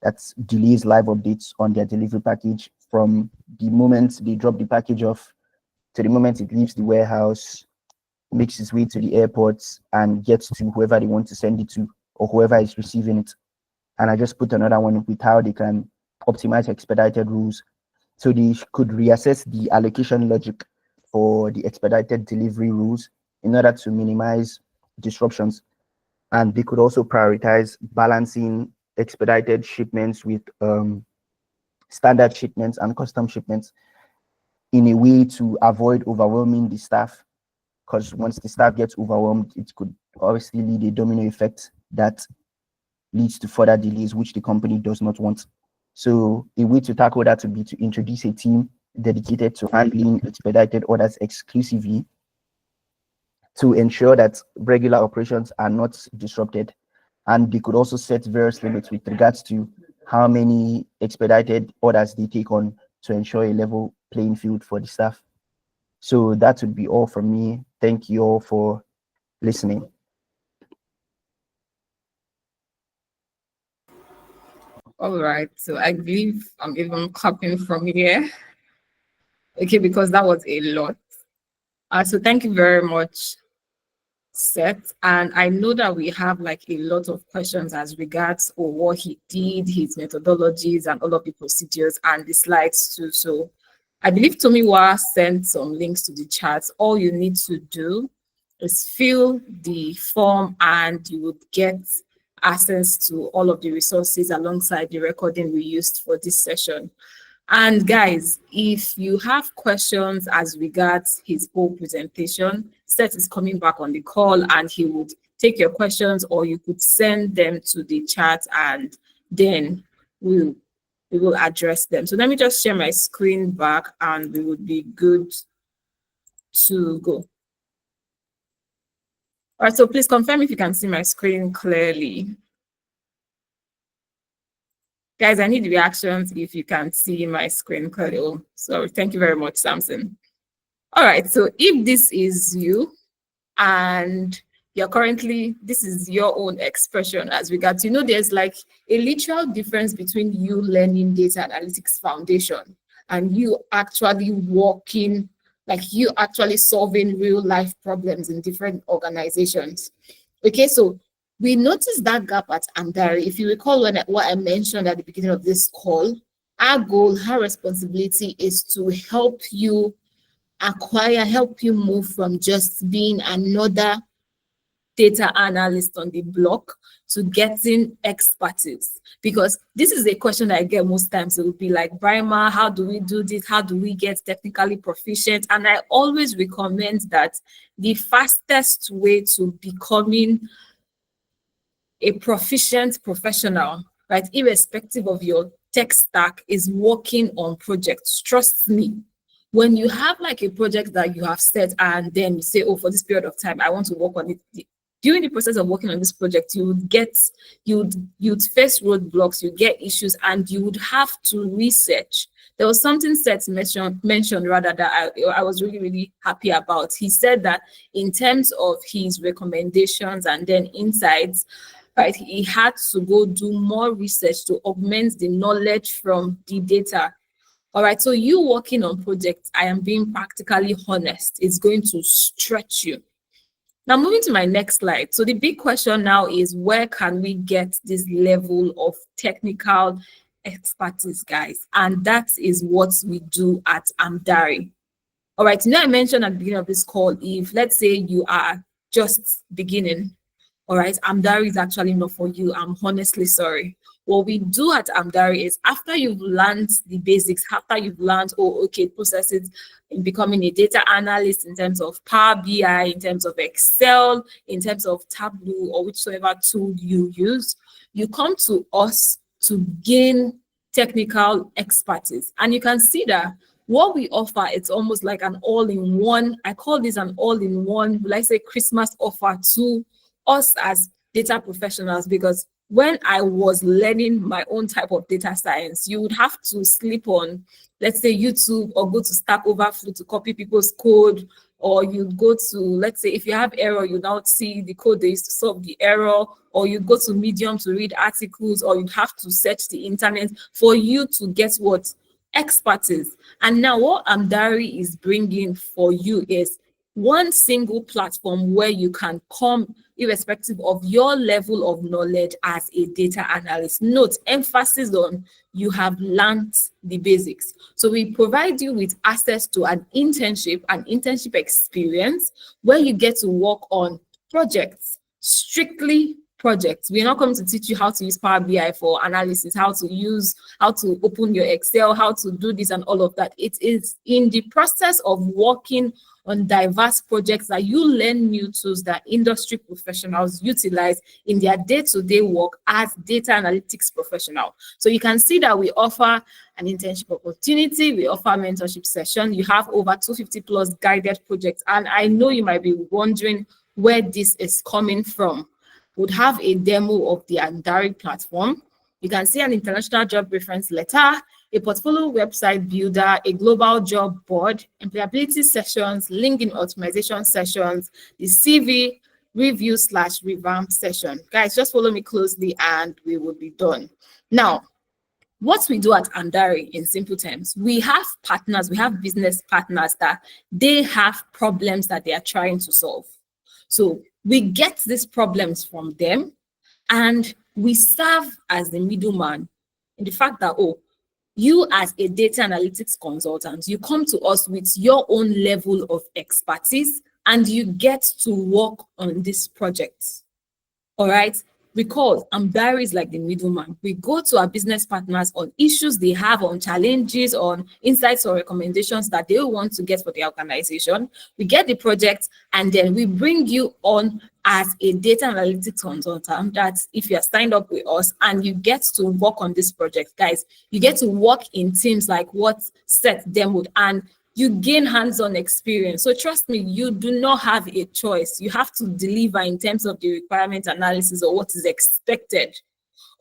that delays live updates on their delivery package from the moment they drop the package off to the moment it leaves the warehouse, makes its way to the airports, and gets to whoever they want to send it to or whoever is receiving it. And I just put another one with how they can optimize expedited rules. So they could reassess the allocation logic for the expedited delivery rules in order to minimize disruptions. And they could also prioritize balancing expedited shipments with standard shipments and custom shipments in a way to avoid overwhelming the staff. Because once the staff gets overwhelmed, it could obviously lead a domino effect that leads to further delays, which the company does not want. So a way to tackle that would be to introduce a team dedicated to handling expedited orders exclusively to ensure that regular operations are not disrupted. And they could also set various limits with regards to how many expedited orders they take on to ensure a level playing field for the staff. So that would be all from me. Thank you all for listening. All right, so I believe I'm even clapping from here. Okay, because that was a lot. So thank you very much, Seth. And I know that we have like a lot of questions as regards what he did, his methodologies, and all of the procedures and the slides too. So I believe Tomiwa sent some links to the chat. All you need to do is fill the form and you would get access to all of the resources alongside the recording we used for this session. And guys, if you have questions as regards his whole presentation, Seth is coming back on the call and he would take your questions, or you could send them to the chat and then we will address them. So let me just share my screen back and we would be good to go. All right, so please confirm if you can see my screen clearly. Guys, I need reactions if you can see my screen clearly. Oh, sorry. Thank you very much, Samson. All right, so if this is you and this is your own expression as regards, there's like a literal difference between you learning data analytics foundation and you actually working, like you actually solving real life problems in different organizations. Okay, so We noticed that gap at Amdari. If you recall what I mentioned at the beginning of this call, our goal, our responsibility is to help you help you move from just being another data analyst on the block to getting expertise. Because this is a question that I get most times. It will be like, Brima, how do we do this? How do we get technically proficient? And I always recommend that the fastest way to becoming a proficient professional, right, irrespective of your tech stack, is working on projects. Trust me, when you have like a project that you have set and then you say, oh, for this period of time, I want to work on it. During the process of working on this project, you'd face roadblocks, you get issues, and you would have to research. There was something Seth mentioned rather that I was really, really happy about. He said that in terms of his recommendations and then insights, right, he had to go do more research to augment the knowledge from the data. All right, so you working on projects, I am being practically honest, it's going to stretch you. Now, moving to my next slide. So the big question now is, where can we get this level of technical expertise, guys? And that is what we do at Amdari. All right, I mentioned at the beginning of this call, if let's say you are just beginning, all right, Amdari is actually not for you. I'm honestly sorry. What we do at Amdari is, after you've learned the basics, after you've learned, oh, okay, processes in becoming a data analyst in terms of Power BI, in terms of Excel, in terms of Tableau, or whichever tool you use, you come to us to gain technical expertise. And you can see that what we offer, it's almost like an all-in-one. I call this an all-in-one, like say Christmas offer to us as data professionals, because when I was learning my own type of data science, you would have to sleep on, let's say, YouTube, or go to Stack Overflow to copy people's code, or you'd go to, let's say, if you have error, you now see the code they used to solve the error, or you go to Medium to read articles, or you'd have to search the internet for you to get what? Expertise. And now what Amdari is bringing for you is one single platform where you can come irrespective of your level of knowledge as a data analyst. Note, emphasis on you have learned the basics. So we provide you with access to an internship experience where you get to work on projects, strictly projects. We're not coming to teach you how to use Power BI for analysis, how to open your Excel, how to do this and all of that. It is in the process of working on diverse projects that you learn new tools that industry professionals utilize in their day-to-day work as data analytics professional. So you can see that we offer an internship opportunity, we offer a mentorship session, you have over 250 plus guided projects. And I know you might be wondering where this is coming from. Would have a demo of the Amdari platform. You can see an international job reference letter, a portfolio website builder, a global job board, employability sessions, LinkedIn optimization sessions, the CV review/revamp session. Guys, just follow me closely and we will be done. Now, what we do at Amdari, in simple terms, we have partners, we have business partners that they have problems that they are trying to solve. So we get these problems from them and we serve as the middleman in the fact that, oh, you as a data analytics consultant, you come to us with your own level of expertise and you get to work on this project. All right. Recall, Amdari is like the middleman. We go to our business partners on issues they have, on challenges, on insights or recommendations that they want to get for the organization. We get the project and then we bring you on as a data analytics consultant. That if you're signed up with us and you get to work on this project, guys, you get to work in teams like what Seth demoed, and you gain hands-on experience. So trust me, you do not have a choice. You have to deliver in terms of the requirement analysis or what is expected.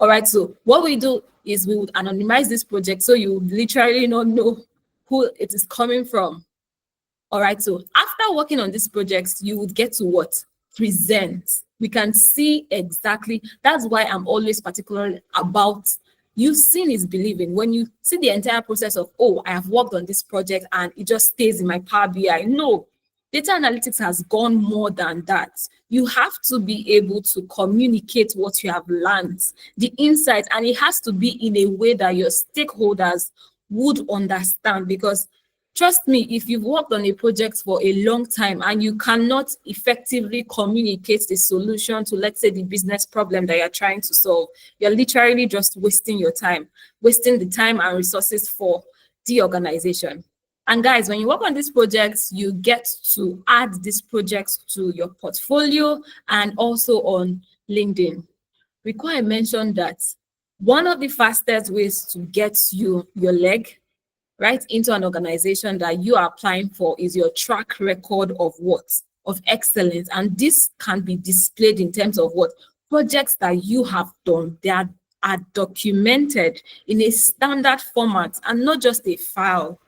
All right, so what we do is we would anonymize this project so you would literally not know who it is coming from. All right, so after working on these projects, you would get to what? Present. We can see exactly, that's why I'm always particular about you seeing is believing. When you see the entire process of, oh, I have worked on this project and it just stays in my Power BI. No, Data analytics has gone more than that. You have to be able to communicate what you have learned, the insights, and it has to be in a way that your stakeholders would understand. Because trust me, if you've worked on a project for a long time and you cannot effectively communicate the solution to, let's say, the business problem that you're trying to solve, you're literally just wasting your time, wasting the time and resources for the organization. And guys, when you work on these projects, you get to add these projects to your portfolio and also on LinkedIn. Recall I mentioned that one of the fastest ways to get your leg right into an organization that you are applying for is your track record of what? Of excellence. And this can be displayed in terms of what? Projects that you have done. They are documented in a standard format and not just a file.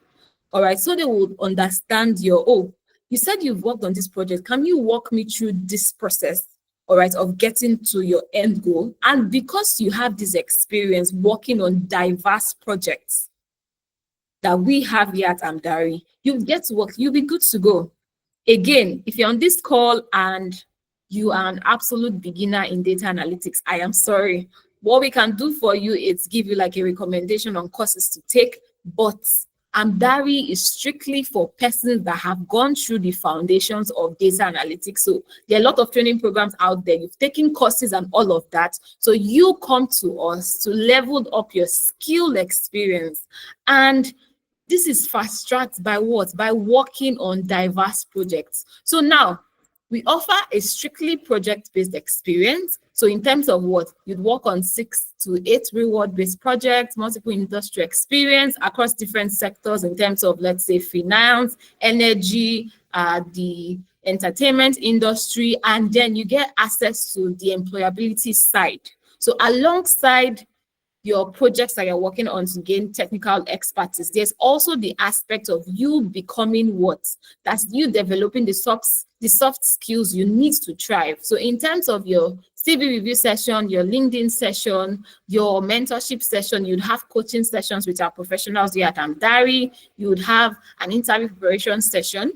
All right, so they will understand you said you've worked on this project. Can you walk me through this process, all right, of getting to your end goal? And because you have this experience working on diverse projects that we have here at Amdari, you get to work, you'll be good to go. Again, if you're on this call and you are an absolute beginner in data analytics, I am sorry. What we can do for you is give you like a recommendation on courses to take, but Amdari is strictly for persons that have gone through the foundations of data analytics. So there are a lot of training programs out there. You've taken courses and all of that. So you come to us to level up your skill experience. And this is fast-tracked by what? By working on diverse projects. So now, we offer a strictly project-based experience. So in terms of what? You'd work on 6 to 8 reward-based projects, multiple industry experience across different sectors in terms of, let's say, finance, energy, the entertainment industry, and then you get access to the employability side. So alongside your projects that you're working on to gain technical expertise, there's also the aspect of you becoming what? That's you developing the soft skills you need to thrive. So in terms of your CV review session, your LinkedIn session, your mentorship session, you'd have coaching sessions with our professionals here at Amdari, you would have an interview preparation session,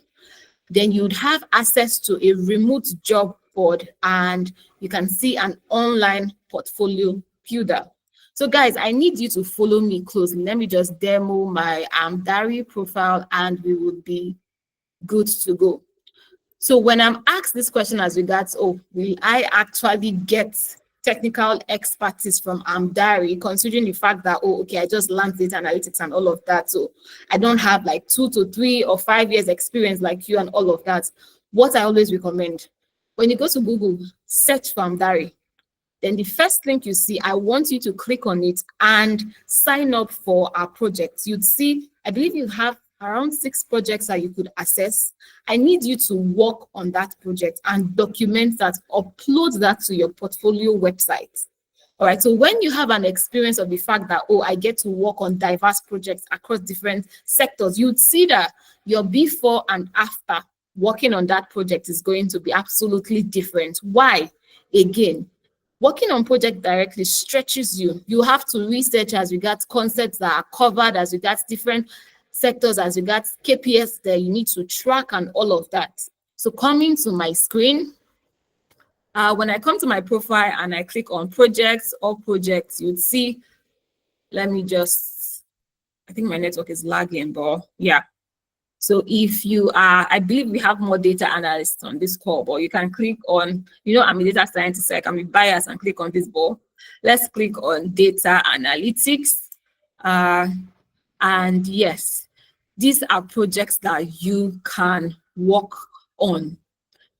then you'd have access to a remote job board, and you can see an online portfolio builder. So guys, I need you to follow me closely. Let me just demo my Amdari profile and we would be good to go. So when I'm asked this question as regards, will I actually get technical expertise from Amdari, considering the fact that, I just learned data analytics and all of that. So I don't have like 2 to 3 or 5 years experience like you and all of that. What I always recommend, when you go to Google, search for Amdari. Then the first link you see, I want you to click on it and sign up for our project. You'd see, I believe you have around 6 projects that you could access. I need you to work on that project and document that, upload that to your portfolio website. All right, so when you have an experience of the fact that, I get to work on diverse projects across different sectors, you'd see that your before and after working on that project is going to be absolutely different. Why? Again, working on project directly stretches you. You have to research as regards concepts that are covered, as regards different sectors, as regards KPIs that you need to track and all of that. So coming to my screen, when I come to my profile and I click on projects, all projects, you'd see, I think my network is lagging, but yeah. So if you are, I believe we have more data analysts on this call, but you can click on, I'm a data scientist, so I can be biased and click on this ball. Let's click on data analytics. And yes, these are projects that you can work on.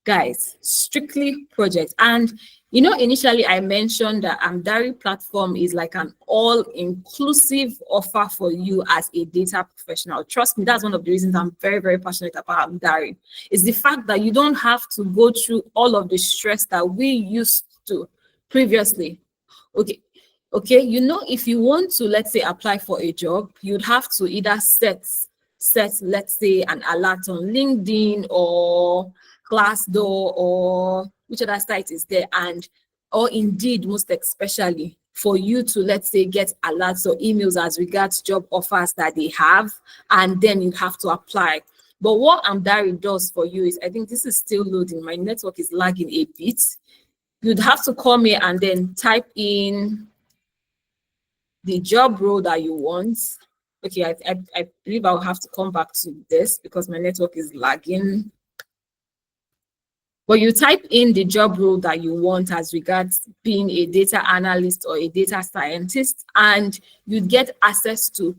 Guys, strictly projects. And initially I mentioned that Amdari platform is like an all-inclusive offer for you as a data professional. Trust me, that's one of the reasons I'm very, very passionate about Amdari, is the fact that you don't have to go through all of the stress that we used to previously. Okay, if you want to, let's say, apply for a job, you'd have to either set, let's say, an alert on LinkedIn or Glassdoor or which other site is there, or indeed, most especially, for you to, let's say, get alerts or emails as regards job offers that they have, and then you have to apply. But what Amdari does for you is, I think this is still loading. My network is lagging a bit. You'd have to come here and then type in the job role that you want. Okay, I believe I'll have to come back to this because my network is lagging. But you type in the job role that you want as regards being a data analyst or a data scientist, and you'd get access to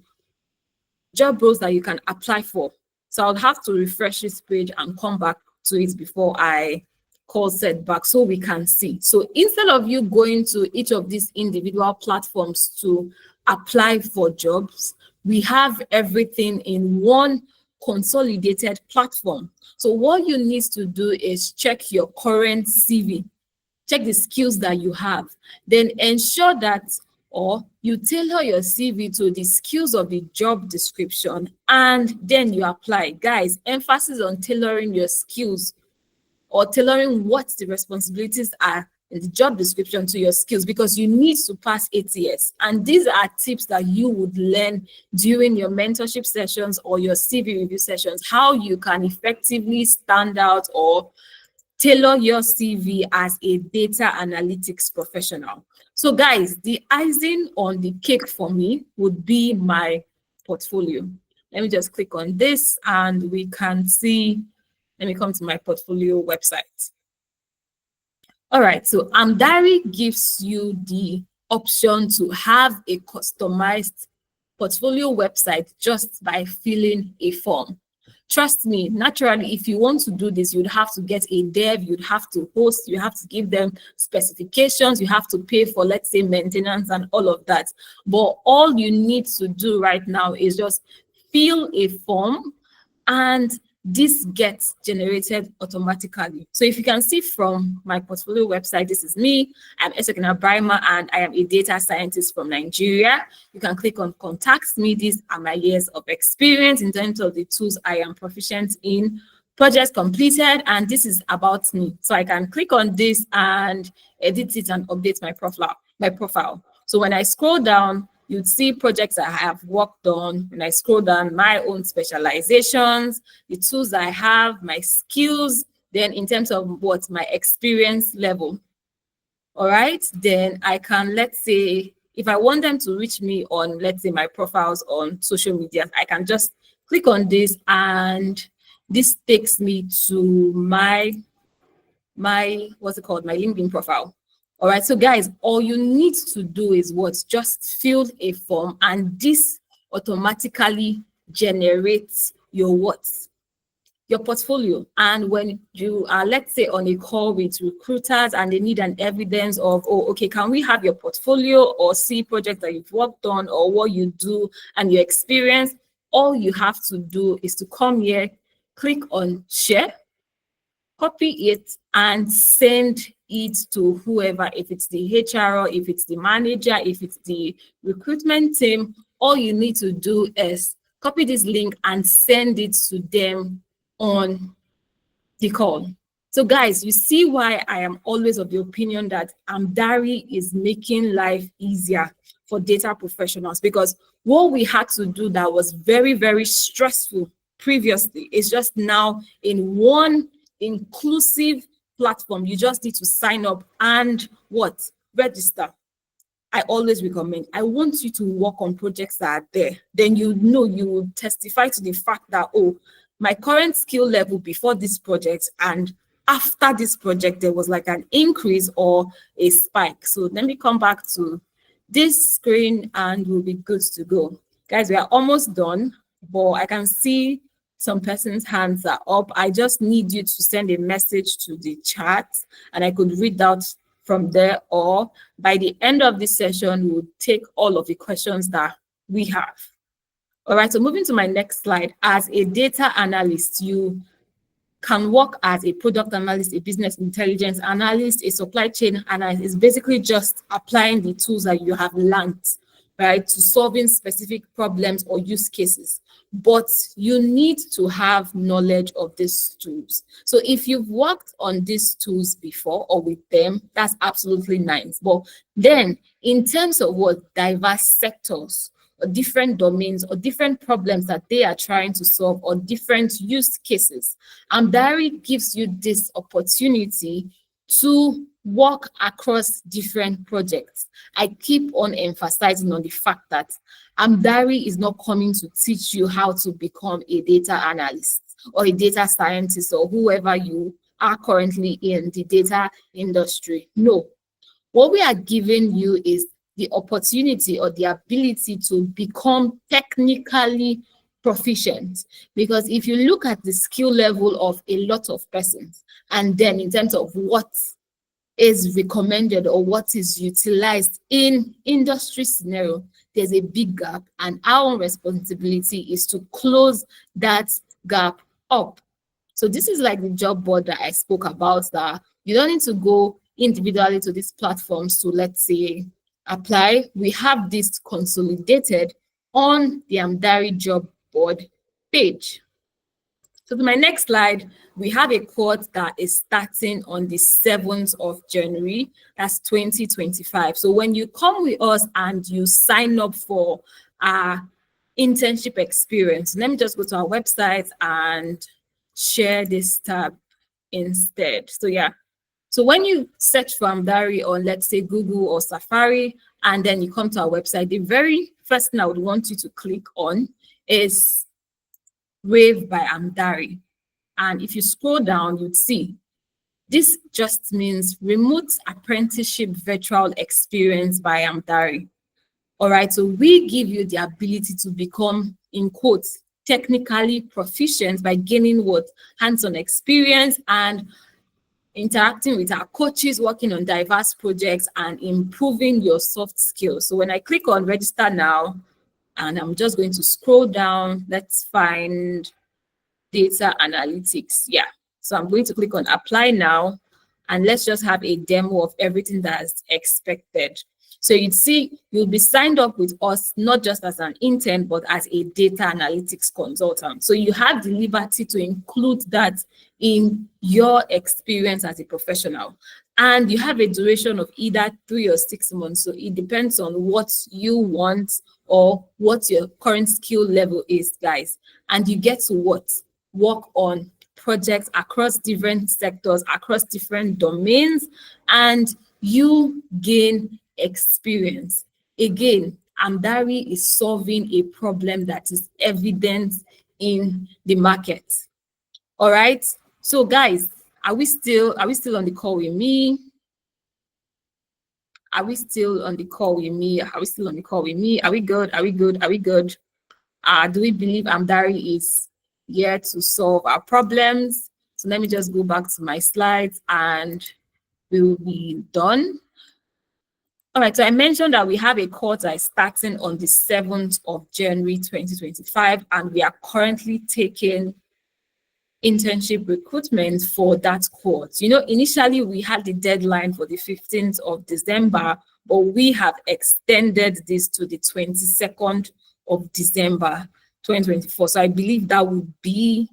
job roles that you can apply for. So I'll have to refresh this page and come back to it before I call Seth back so we can see. So instead of you going to each of these individual platforms to apply for jobs, we have everything in one consolidated platform. So what you need to do is check your current CV, check the skills that you have, then ensure that or you tailor your CV to the skills of the job description, and then you apply. Guys, emphasis on tailoring your skills or tailoring what the responsibilities are in the job description to your skills, because you need to pass ATS. And these are tips that you would learn during your mentorship sessions or your CV review sessions, how you can effectively stand out or tailor your CV as a data analytics professional. So guys, the icing on the cake for me would be my portfolio. Let me just click on this and we can see, let me come to my portfolio website. All right, so Amdari gives you the option to have a customized portfolio website just by filling a form. Trust me, naturally, if you want to do this, you'd have to get a dev, you'd have to host, you have to give them specifications, you have to pay for, let's say, maintenance and all of that. But all you need to do right now is just fill a form and this gets generated automatically. So if you can see from my portfolio website, this is me. I'm Amdari, and I am a data scientist from Nigeria. You can click on contact me. These are my years of experience in terms of the tools I am proficient in, projects completed, and this is about me. So I can click on this and edit it and update my profile. So when I scroll down, you'd see projects I have worked on. When I scroll down, my own specializations, the tools I have, my skills, then in terms of what my experience level. All right, then I can, let's say, if I want them to reach me on, let's say, my profiles on social media, I can just click on this and this takes me to my what's it called, my LinkedIn profile. All right, so guys, all you need to do is what? Just fill a form and this automatically generates your what? Your portfolio. And when you are, let's say, on a call with recruiters and they need an evidence of, oh, okay, can we have your portfolio or see projects that you've worked on or what you do and your experience, all you have to do is to come here, click on share, copy it and send it to whoever, if it's the HR, if it's the manager, if it's the recruitment team. All you need to do is copy this link and send it to them on the call. So guys, you see why I am always of the opinion that Amdari is making life easier for data professionals, because what we had to do that was very, very stressful previously is just now in one inclusive platform. You just need to sign up and what? Register. I always recommend, I want you to work on projects that are there. Then you know you will testify to the fact that, oh, my current skill level before this project and after this project, there was like an increase or a spike. So let me come back to this screen and we'll be good to go. Guys, we are almost done, but I can see some person's hands are up. I just need you to send a message to the chat and I could read out from there, or by the end of this session, we'll take all of the questions that we have. All right, so moving to my next slide. As a data analyst, you can work as a product analyst, a business intelligence analyst, a supply chain analyst. It's basically just applying the tools that you have learned, right, to solving specific problems or use cases. But you need to have knowledge of these tools. So if you've worked on these tools before or with them, that's absolutely nice. But then in terms of what diverse sectors or different domains or different problems that they are trying to solve or different use cases. Amdari gives you this opportunity to work across different projects. I keep on emphasizing on the fact that Amdari is not coming to teach you how to become a data analyst or a data scientist or whoever you are currently in the data industry. No, what we are giving you is the opportunity or the ability to become technically proficient. Because if you look at the skill level of a lot of persons, and then in terms of what is recommended or what is utilized in industry scenario, there's a big gap, and our responsibility is to close that gap up. So this is like the job board that I spoke about, that you don't need to go individually to these platforms to, let's say, apply. We have this consolidated on the Amdari job board page. So to my next slide, we have a course that is starting on the 7th of January, that's 2025. So when you come with us and you sign up for our internship experience, let me just go to our website and share this tab instead. So yeah, so when you search for Amdari on, let's say, Google or Safari, and then you come to our website, the very first thing I would want you to click on is Wave by Amdari. And if you scroll down, you'd see this just means Remote Apprenticeship Virtual Experience by Amdari. All right, so we give you the ability to become, in quotes, technically proficient by gaining what? Hands-on experience and interacting with our coaches, working on diverse projects and improving your soft skills. So when I click on register now, and I'm just going to scroll down, let's find data analytics. Yeah, so I'm going to click on apply now, and let's just have a demo of everything that's expected. So you'd see you'll be signed up with us, not just as an intern, but as a data analytics consultant. So you have the liberty to include that in your experience as a professional. And you have a duration of either 3 or 6 months. So it depends on what you want or what your current skill level is, guys. And you get to what? Work on projects across different sectors, across different domains, and you gain experience. Again, Amdari is solving a problem that is evident in the market. All right. So guys, are we still on the call with me? Are we still on the call with me? Are we still on the call with me? Are we good? Are we good? Are we good? Do we believe Amdari is here to solve our problems? So let me just go back to my slides and we'll be done. All right, so I mentioned that we have a course that is starting on the 7th of January 2025, and we are currently taking internship recruitment for that course. You know, initially we had the deadline for the 15th of December, but we have extended this to the 22nd of December 2024. So I believe that would be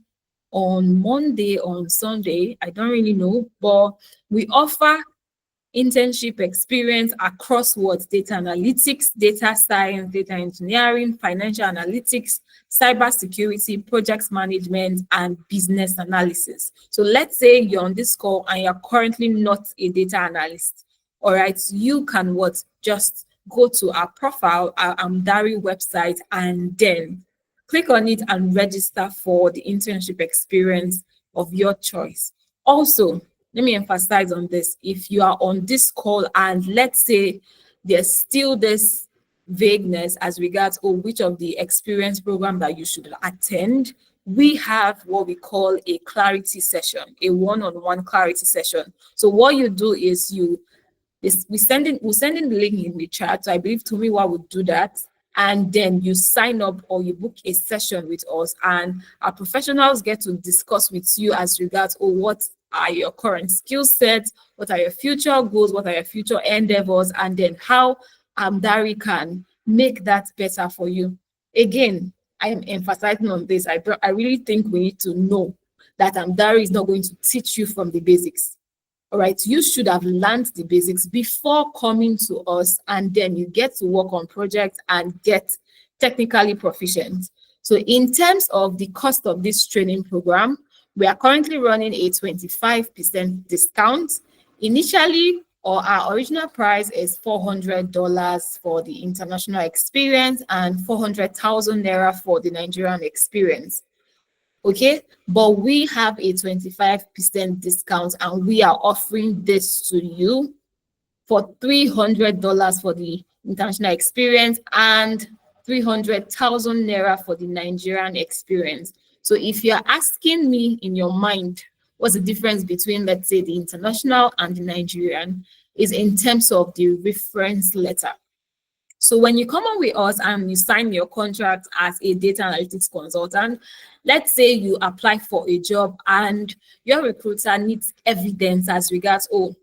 on Monday, on Sunday. I don't really know, but we offer internship experience across what? Data analytics, data science, data engineering, financial analytics, cybersecurity, project management, and business analysis. So let's say you're on this call and you're currently not a data analyst. All right, you can what? Just go to our profile, our Amdari website, and then click on it and register for the internship experience of your choice. Also, let me emphasize on this. If you are on this call and let's say there's still this vagueness as regards which of the experience program that you should attend, we have what we call a clarity session, a one-on-one clarity session. So what you do is we'll send in the link in the chat. So I believe Tumiwa would do that. And then you sign up or you book a session with us, and our professionals get to discuss with you as regards what are your current skill sets, what are your future goals, what are your future endeavors, and then how Amdari can make that better for you. Again, I am emphasizing on this. I really think we need to know that Amdari is not going to teach you from the basics. All right, you should have learned the basics before coming to us, and then you get to work on projects and get technically proficient. So in terms of the cost of this training program, we are currently running a 25% discount. Initially, or our original price is $400 for the international experience and 400,000 naira for the Nigerian experience. Okay, but we have a 25% discount and we are offering this to you for $300 for the international experience and 300,000 naira for the Nigerian experience. So if you're asking me in your mind, what's the difference between, let's say, the international and the Nigerian, is in terms of the reference letter. So when you come on with us and you sign your contract as a data analytics consultant, let's say you apply for a job and your recruiter needs evidence as regards, oh,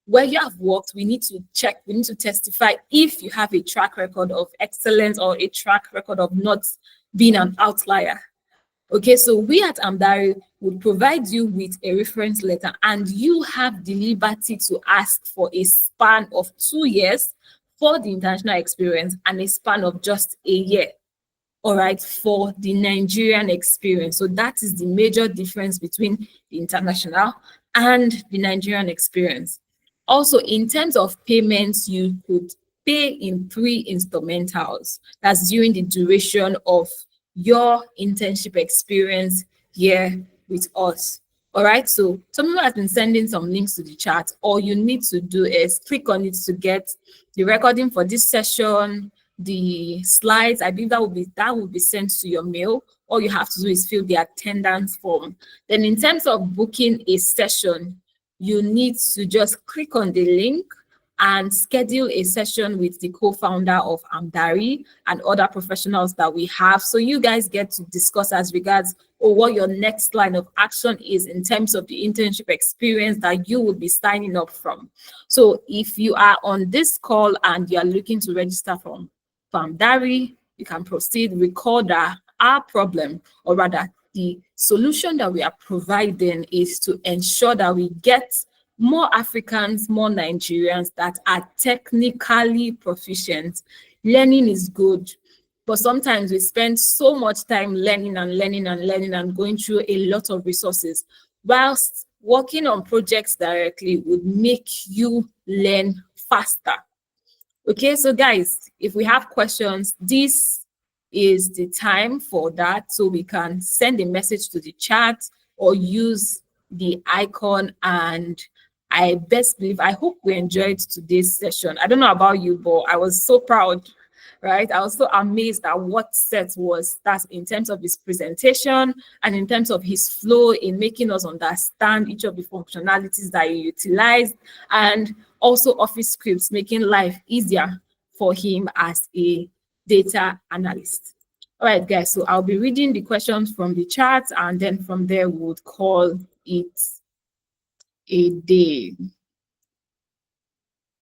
where you have worked, we need to check, we need to testify if you have a track record of excellence or a track record of not being an outlier. Okay, so we at Amdari will provide you with a reference letter and you have the liberty to ask for a span of 2 years for the international experience and a span of just a year, all right, for the Nigerian experience. So that is the major difference between the international and the Nigerian experience. Also, in terms of payments, you could pay in 3 installmentals. That's during the duration of your internship experience here with us. All right, so someone has been sending some links to the chat. All you need to do is click on it to get the recording for this session, the slides. I believe that will be sent to your mail. All you have to do is fill the attendance form. Then in terms of booking a session, you need to just click on the link and schedule a session with the co-founder of Amdari and other professionals that we have. So you guys get to discuss as regards what your next line of action is in terms of the internship experience that you will be signing up from. So if you are on this call and you are looking to register from Amdari, you can proceed, record our problem, or rather the solution that we are providing is to ensure that we get more Africans, more Nigerians that are technically proficient. Learning is good, but sometimes we spend so much time learning and going through a lot of resources, whilst working on projects directly would make you learn faster. Okay, so guys, if we have questions, this is the time for that, so we can send a message to the chat or use the icon. And I best believe, I hope we enjoyed today's session. I don't know about you, but I was so proud, right? I was so amazed at what Seth was, that's in terms of his presentation and in terms of his flow in making us understand each of the functionalities that he utilized, and also Office scripts, making life easier for him as a data analyst. All right, guys, so I'll be reading the questions from the chat, and then from there we would call it a day.